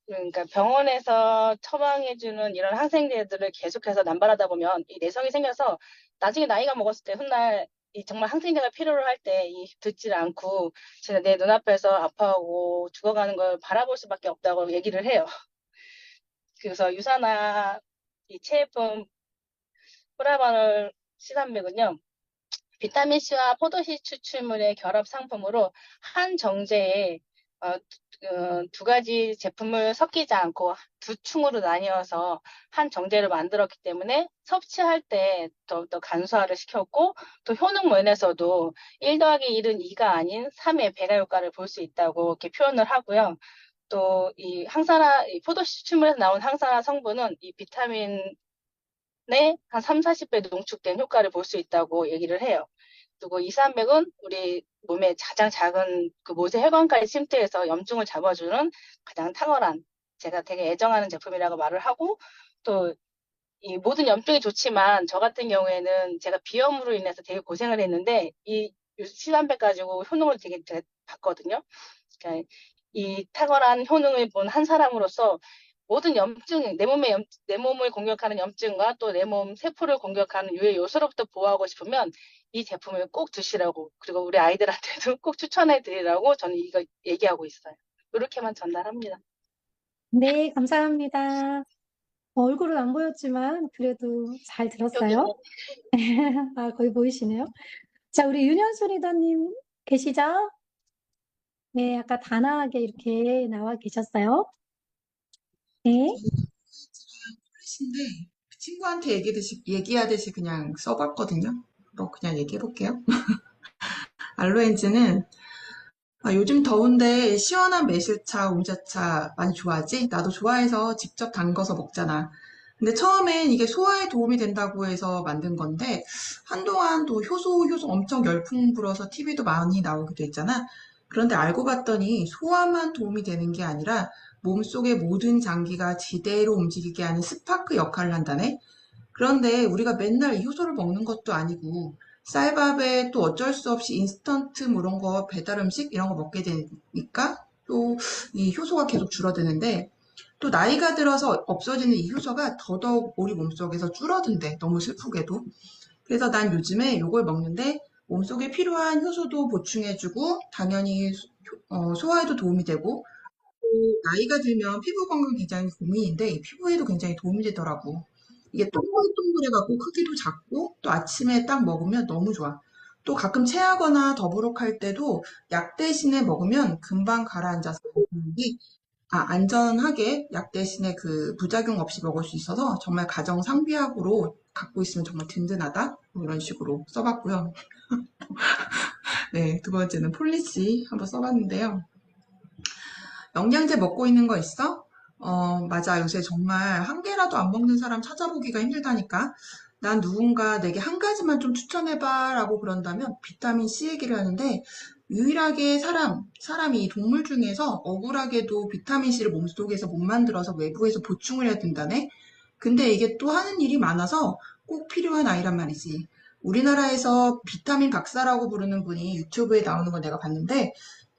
그러니까 병원에서 처방해주는 이런 항생제들을 계속해서 남발하다 보면 이 내성이 생겨서 나중에 나이가 먹었을 때 훗날 정말 항생제가 필요로 할 때 듣질 않고 진짜 내 눈앞에서 아파하고 죽어가는 걸 바라볼 수밖에 없다고 얘기를 해요. 그래서 유산화 이 체품 프라바놀 시산맥은요. 비타민C와 포도씨 추출물의 결합 상품으로 한 정제에 두 가지 제품을 섞이지 않고 두 층으로 나뉘어서 한 정제를 만들었기 때문에 섭취할 때 더욱더 간소화를 시켰고 또 효능 면에서도 1 더하기 1은 2가 아닌 3의 배가 효과를 볼 수 있다고 이렇게 표현을 하고요. 또 이 이 포도씨 추출물에서 나온 항산화 성분은 이 비타민의 한 3, 40배 농축된 효과를 볼 수 있다고 얘기를 해요. 그리고 이산백은 우리 몸의 가장 작은 그 모세 혈관까지 침투해서 염증을 잡아주는 가장 탁월한 제가 되게 애정하는 제품이라고 말을 하고 또 이 모든 염증이 좋지만 저 같은 경우에는 제가 비염으로 인해서 되게 고생을 했는데 이 시산백 가지고 효능을 되게 봤거든요. 그러니까 이 탁월한 효능을 본 한 사람으로서 모든 염증, 내 몸을 공격하는 염증과 또 내 몸 세포를 공격하는 유해 요소로부터 보호하고 싶으면 이 제품을 꼭 드시라고, 그리고 우리 아이들한테도 꼭 추천해 드리라고 저는 이거 얘기하고 있어요. 이렇게만 전달합니다. 네, 감사합니다. 얼굴은 안 보였지만 그래도 잘 들었어요. 아, 거의 보이시네요. 자, 우리 윤현수 리더님 계시죠? 네, 아까 단아하게 이렇게 나와 계셨어요. 네. 신데 친구한테 얘기하듯이 그냥 써봤거든요. 그냥 얘기해볼게요. 알로엔즈는 요즘 더운데 시원한 매실차, 우자차 많이 좋아하지? 나도 좋아해서 직접 담궈서 먹잖아. 근데 처음엔 이게 소화에 도움이 된다고 해서 만든 건데 한동안 또 효소 엄청 열풍 불어서 TV도 많이 나오기도 했잖아. 그런데 알고 봤더니 소화만 도움이 되는 게 아니라 몸속의 모든 장기가 제대로 움직이게 하는 스파크 역할을 한다네. 그런데 우리가 맨날 이 효소를 먹는 것도 아니고 쌀밥에 또 어쩔 수 없이 인스턴트 뭐 이런 거 배달 음식 이런 거 먹게 되니까 또 이 효소가 계속 줄어드는데 또 나이가 들어서 없어지는 이 효소가 더더욱 우리 몸속에서 줄어든대. 너무 슬프게도. 그래서 난 요즘에 이걸 먹는데 몸속에 필요한 효소도 보충해주고 당연히 소화에도 도움이 되고 또 나이가 들면 피부 건강 굉장히 고민인데 이 피부에도 굉장히 도움이 되더라고. 이게 동글동글해갖고 크기도 작고 또 아침에 딱 먹으면 너무 좋아. 또 가끔 체하거나 더부룩할 때도 약 대신에 먹으면 금방 가라앉아서 안전하게 약 대신에 그 부작용 없이 먹을 수 있어서 정말 가정 상비약으로 갖고 있으면 정말 든든하다. 뭐 이런 식으로 써봤고요. 네, 두 번째는 폴리시 한번 써봤는데요. 영양제 먹고 있는 거 있어? 맞아. 요새 정말 한 개라도 안 먹는 사람 찾아보기가 힘들다니까. 난 누군가 내게 한 가지만 좀 추천해봐 라고 그런다면 비타민 C 얘기를 하는데 유일하게 사람이 동물 중에서 억울하게도 비타민 C를 몸속에서 못 만들어서 외부에서 보충을 해야 된다네. 근데 이게 또 하는 일이 많아서 꼭 필요한 아이란 말이지. 우리나라에서 비타민 박사라고 부르는 분이 유튜브에 나오는 걸 내가 봤는데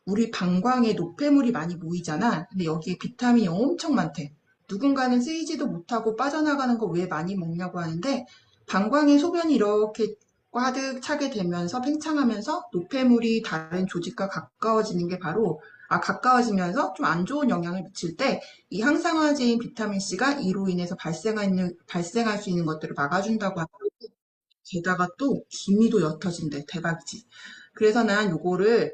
우리 방광에 노폐물이 많이 모이잖아. 근데 여기에 비타민이 엄청 많대. 누군가는 쓰이지도 못하고 빠져나가는 거 왜 많이 먹냐고 하는데 방광에 소변이 이렇게 가득 차게 되면서 팽창하면서 노폐물이 다른 조직과 가까워지는 게 바로 가까워지면서 좀 안 좋은 영향을 미칠 때 이 항산화제인 비타민 C가 이로 인해서 발생할 수 있는 것들을 막아준다고 하더라고. 게다가 또 기미도 옅어진대. 대박이지. 그래서 난 요거를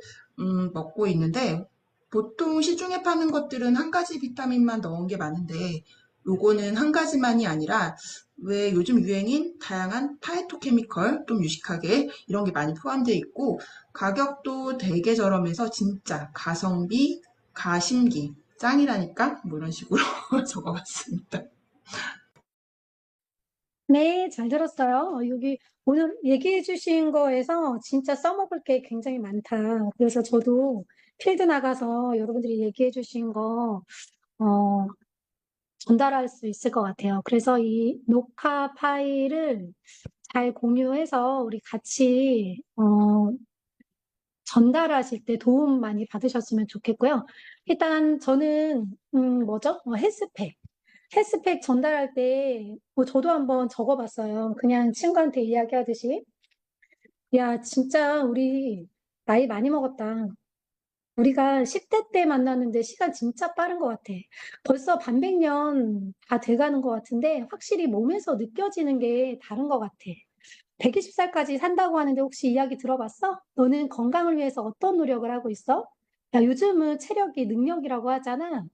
먹고 있는데 보통 시중에 파는 것들은 한 가지 비타민만 넣은 게 많은데 요거는 한 가지만이 아니라 왜 요즘 유행인 다양한 파이토케미컬 좀 유식하게 이런 게 많이 포함되어 있고 가격도 되게 저렴해서 진짜 가성비, 가심기 짱이라니까 뭐 이런 식으로 적어봤습니다. 네, 잘 들었어요. 여기 오늘 얘기해 주신 거에서 진짜 써먹을 게 굉장히 많다. 그래서 저도 필드 나가서 여러분들이 얘기해 주신 거, 어, 전달할 수 있을 것 같아요. 그래서 이 녹화 파일을 잘 공유해서 우리 같이, 전달하실 때 도움 많이 받으셨으면 좋겠고요. 일단 저는, 뭐죠? 헬스팩. 헬스팩 전달할 때, 저도 한번 적어봤어요. 그냥 친구한테 이야기하듯이. 야, 진짜 우리 나이 많이 먹었다. 우리가 10대 때 만났는데 시간 진짜 빠른 것 같아. 벌써 반백년 다 돼가는 것 같은데 확실히 몸에서 느껴지는 게 다른 것 같아. 120살까지 산다고 하는데 혹시 이야기 들어봤어? 너는 건강을 위해서 어떤 노력을 하고 있어? 야, 요즘은 체력이 능력이라고 하잖아.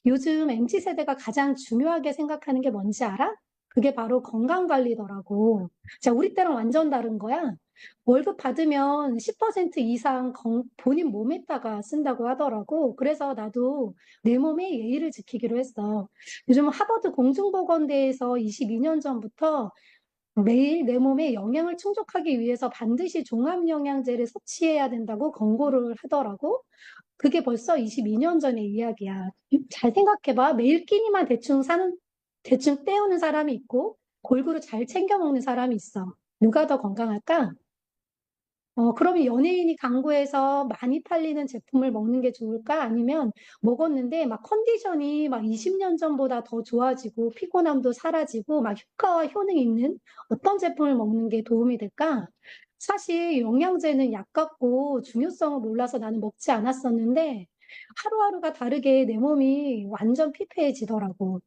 요즘 MZ세대가 가장 중요하게 생각하는 게 뭔지 알아? 그게 바로 건강 관리더라고. 자, 우리 때랑 완전 다른 거야. 월급 받으면 10% 이상 본인 몸에다가 쓴다고 하더라고. 그래서 나도 내 몸에 예의를 지키기로 했어. 요즘 하버드 공중보건대에서 22년 전부터 매일 내 몸에 영양을 충족하기 위해서 반드시 종합영양제를 섭취해야 된다고 권고를 하더라고. 그게 벌써 22년 전의 이야기야. 잘 생각해봐. 매일 끼니만 대충 때우는 사람이 있고, 골고루 잘 챙겨 먹는 사람이 있어. 누가 더 건강할까? 그러면 연예인이 광고해서 많이 팔리는 제품을 먹는 게 좋을까? 아니면 먹었는데 막 컨디션이 막 20년 전보다 더 좋아지고 피곤함도 사라지고 막 효과와 효능이 있는 어떤 제품을 먹는 게 도움이 될까? 사실 영양제는 약 같고 중요성을 몰라서 나는 먹지 않았었는데 하루하루가 다르게 내 몸이 완전 피폐해지더라고.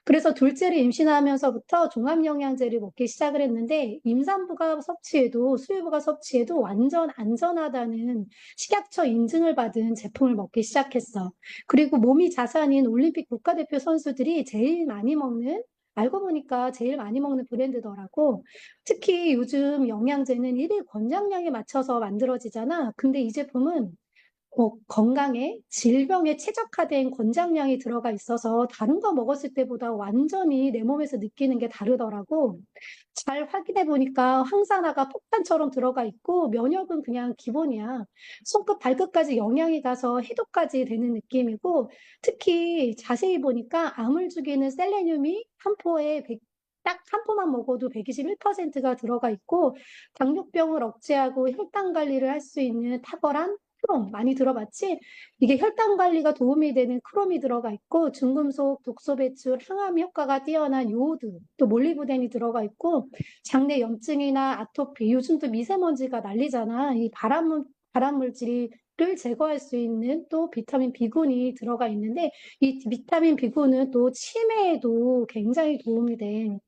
그래서 둘째를 임신하면서부터 종합영양제를 먹기 시작을 했는데 임산부가 섭취해도 수유부가 섭취해도 완전 안전하다는 식약처 인증을 받은 제품을 먹기 시작했어. 그리고 몸이 자산인 올림픽 국가대표 선수들이 제일 많이 먹는 알고 보니까 제일 많이 먹는 브랜드더라고. 특히 요즘 영양제는 일일 권장량에 맞춰서 만들어지잖아. 근데 이 제품은 건강에, 질병에 최적화된 권장량이 들어가 있어서 다른 거 먹었을 때보다 완전히 내 몸에서 느끼는 게 다르더라고. 잘 확인해 보니까 항산화가 폭탄처럼 들어가 있고 면역은 그냥 기본이야. 손끝 발끝까지 영양이 가서 해독까지 되는 느낌이고 특히 자세히 보니까 암을 죽이는 셀레늄이 한 포에 딱 한 포만 먹어도 121%가 들어가 있고 당뇨병을 억제하고 혈당 관리를 할 수 있는 탁월한 크롬 많이 들어봤지? 이게 혈당 관리가 도움이 되는 크롬이 들어가 있고 중금속, 독소 배출, 항암 효과가 뛰어난 요오드, 또 몰리브덴이 들어가 있고 장내 염증이나 아토피, 요즘 또 미세먼지가 난리잖아. 이 발암물질을 제거할 수 있는 또 비타민 B군이 들어가 있는데 이 비타민 B군은 또 치매에도 굉장히 도움이 돼.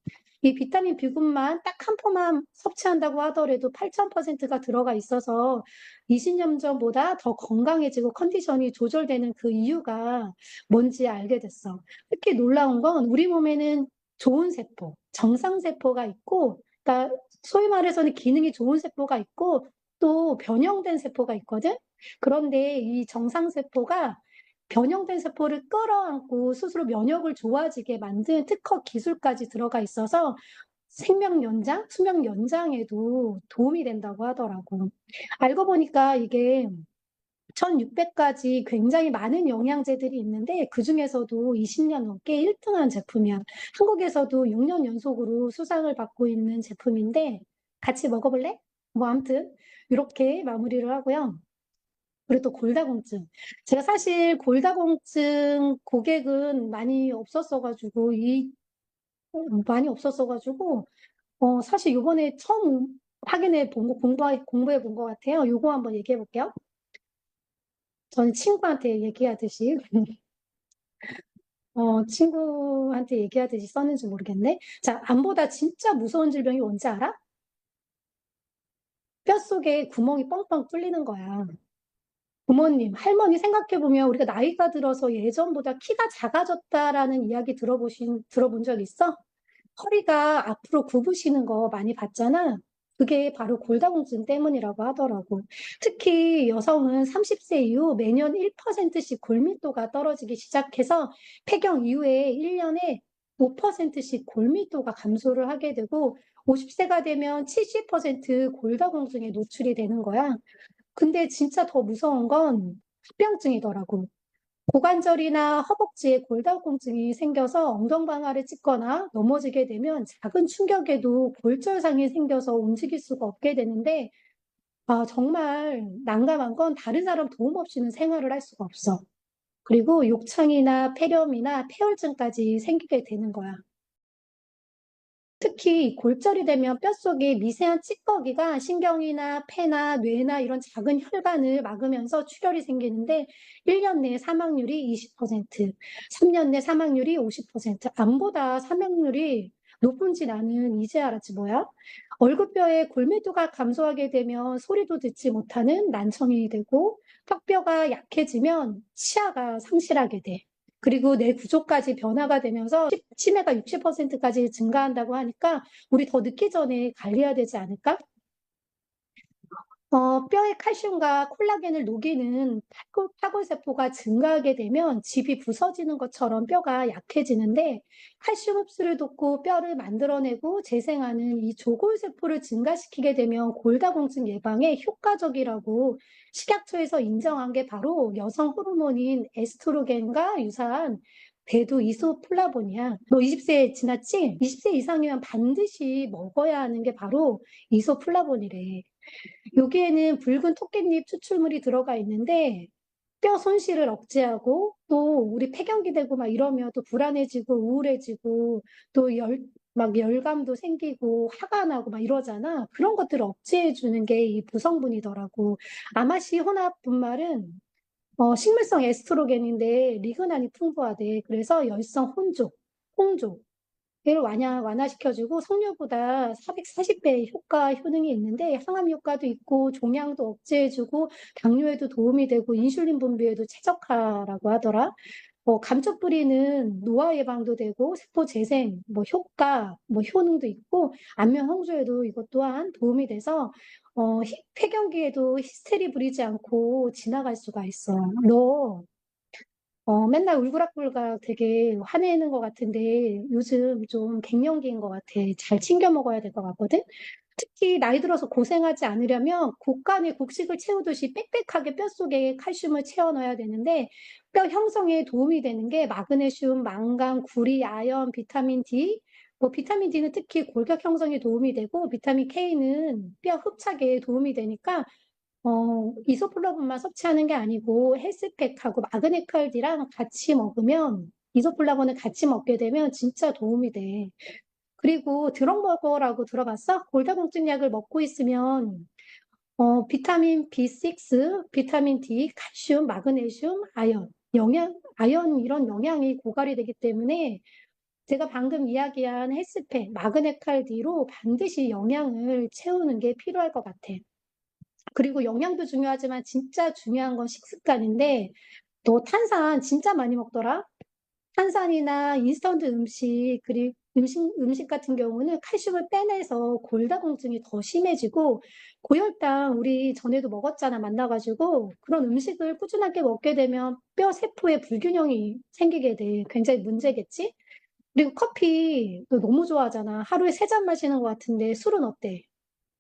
이 비타민 B군만 딱 한 포만 섭취한다고 하더라도 8,000%가 들어가 있어서 20년 전보다 더 건강해지고 컨디션이 조절되는 그 이유가 뭔지 알게 됐어. 특히 놀라운 건 우리 몸에는 좋은 세포, 정상 세포가 있고, 그러니까 소위 말해서는 기능이 좋은 세포가 있고, 또 변형된 세포가 있거든? 그런데 이 정상 세포가 변형된 세포를 끌어안고 스스로 면역을 좋아지게 만든 특허 기술까지 들어가 있어서 생명 연장, 수명 연장에도 도움이 된다고 하더라고. 알고 보니까 이게 1600가지 굉장히 많은 영양제들이 있는데 그중에서도 20년 넘게 1등한 제품이야. 한국에서도 6년 연속으로 수상을 받고 있는 제품인데 같이 먹어볼래? 뭐 아무튼 이렇게 마무리를 하고요. 그리고 또 골다공증. 제가 사실 골다공증 고객은 많이 없었어가지고, 사실 요번에 처음 확인해 본 거, 공부해 본 것 같아요. 요거 한번 얘기해 볼게요. 저는 친구한테 얘기하듯이, 친구한테 얘기하듯이 썼는지 모르겠네. 자, 암보다 진짜 무서운 질병이 뭔지 알아? 뼛속에 구멍이 뻥뻥 뚫리는 거야. 부모님, 할머니 생각해보면 우리가 나이가 들어서 예전보다 키가 작아졌다라는 이야기 들어본 적 있어? 허리가 앞으로 굽으시는 거 많이 봤잖아? 그게 바로 골다공증 때문이라고 하더라고. 특히 여성은 30세 이후 매년 1%씩 골밀도가 떨어지기 시작해서 폐경 이후에 1년에 5%씩 골밀도가 감소를 하게 되고 50세가 되면 70% 골다공증에 노출이 되는 거야. 근데 진짜 더 무서운 건 합병증이더라고. 고관절이나 허벅지에 골다공증이 생겨서 엉덩방아를 찢거나 넘어지게 되면 작은 충격에도 골절상이 생겨서 움직일 수가 없게 되는데, 정말 난감한 건 다른 사람 도움 없이는 생활을 할 수가 없어. 그리고 욕창이나 폐렴이나 폐혈증까지 생기게 되는 거야. 특히 골절이 되면 뼛속에 미세한 찌꺼기가 신경이나 폐나 뇌나 이런 작은 혈관을 막으면서 출혈이 생기는데 1년 내 사망률이 20%, 3년 내 사망률이 50%, 암보다 사망률이 높은지 나는 이제 알았지 뭐야? 얼굴뼈의 골밀도가 감소하게 되면 소리도 듣지 못하는 난청이 되고 턱뼈가 약해지면 치아가 상실하게 돼. 그리고 뇌 구조까지 변화가 되면서 치매가 60%까지 증가한다고 하니까 우리 더 늦기 전에 관리해야 되지 않을까? 뼈에 칼슘과 콜라겐을 녹이는 파골세포가 증가하게 되면 집이 부서지는 것처럼 뼈가 약해지는데 칼슘 흡수를 돕고 뼈를 만들어내고 재생하는 이 조골세포를 증가시키게 되면 골다공증 예방에 효과적이라고 식약처에서 인정한 게 바로 여성 호르몬인 에스트로겐과 유사한 배도 이소플라본이야. 너 20세 지났지? 20세 이상이면 반드시 먹어야 하는 게 바로 이소플라본이래. 여기에는 붉은 토깻잎 추출물이 들어가 있는데 뼈 손실을 억제하고 또 우리 폐경기 되고 막 이러면 또 불안해지고 우울해지고 또 막 열감도 생기고 화가 나고 막 이러잖아. 그런 것들을 억제해 주는 게 이 부성분이더라고. 아마시 혼합 분말은 식물성 에스트로겐인데 리그난이 풍부하대. 그래서 열성 홍조, 얘를 완화시켜주고 석류보다 440배 효능이 있는데 항암 효과도 있고 종양도 억제해주고 당뇨에도 도움이 되고 인슐린 분비에도 최적화라고 하더라. 감쪽 뿌리는 노화 예방도 되고 세포 재생, 효능도 있고 안면 홍조에도 이것 또한 도움이 돼서 폐경기에도 히스테리 부리지 않고 지나갈 수가 있어. 너 맨날 울그락불락 되게 화내는 것 같은데 요즘 좀 갱년기인 것 같아. 잘 챙겨 먹어야 될 것 같거든? 특히 나이 들어서 고생하지 않으려면 곡간에 곡식을 채우듯이 빽빽하게 뼛속에 칼슘을 채워 넣어야 되는데 뼈 형성에 도움이 되는 게 마그네슘, 망간, 구리, 아연, 비타민 D, 비타민 D는 특히 골격 형성에 도움이 되고 비타민 K는 뼈 흡착에 도움이 되니까 이소플라본만 섭취하는 게 아니고 헬스팩하고 마그네칼디랑 같이 먹으면 이소플라본을 같이 먹게 되면 진짜 도움이 돼. 그리고 드럭머거라고 들어봤어? 골다공증 약을 먹고 있으면 비타민 B6, 비타민 D, 칼슘, 마그네슘, 아연 이런 영양이 고갈이 되기 때문에 제가 방금 이야기한 헬스팩, 마그넷 칼디로 반드시 영양을 채우는 게 필요할 것 같아. 그리고 영양도 중요하지만 진짜 중요한 건 식습관인데, 너 탄산 진짜 많이 먹더라? 탄산이나 인스턴트 음식, 그리고 음식 같은 경우는 칼슘을 빼내서 골다공증이 더 심해지고, 고혈당 우리 전에도 먹었잖아, 만나가지고. 그런 음식을 꾸준하게 먹게 되면 뼈 세포에 불균형이 생기게 돼. 굉장히 문제겠지? 그리고 커피 너 너무 좋아하잖아. 하루에 3잔 마시는 것 같은데 술은 어때?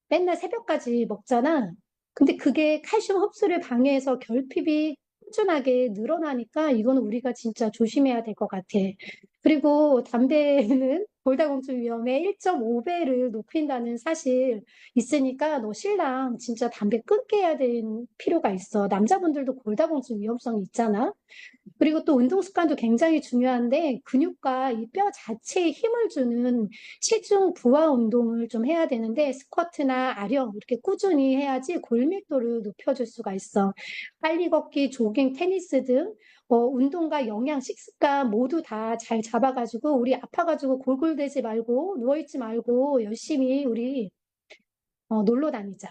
맨날 새벽까지 먹잖아. 근데 그게 칼슘 흡수를 방해해서 결핍이 꾸준하게 늘어나니까 이거는 우리가 진짜 조심해야 될 것 같아. 그리고 담배는 골다공증 위험에 1.5배를 높인다는 사실 있으니까 너 신랑 진짜 담배 끊게 해야 되는 필요가 있어. 남자분들도 골다공증 위험성이 있잖아. 그리고 또 운동 습관도 굉장히 중요한데 근육과 이 뼈 자체에 힘을 주는 체중 부하 운동을 좀 해야 되는데 스쿼트나 아령 이렇게 꾸준히 해야지 골밀도를 높여줄 수가 있어. 빨리 걷기, 조깅, 테니스 등 운동과 영양, 식습관 모두 다 잘 잡아가지고 우리 아파가지고 골골대지 말고 누워있지 말고 열심히 우리 놀러 다니자.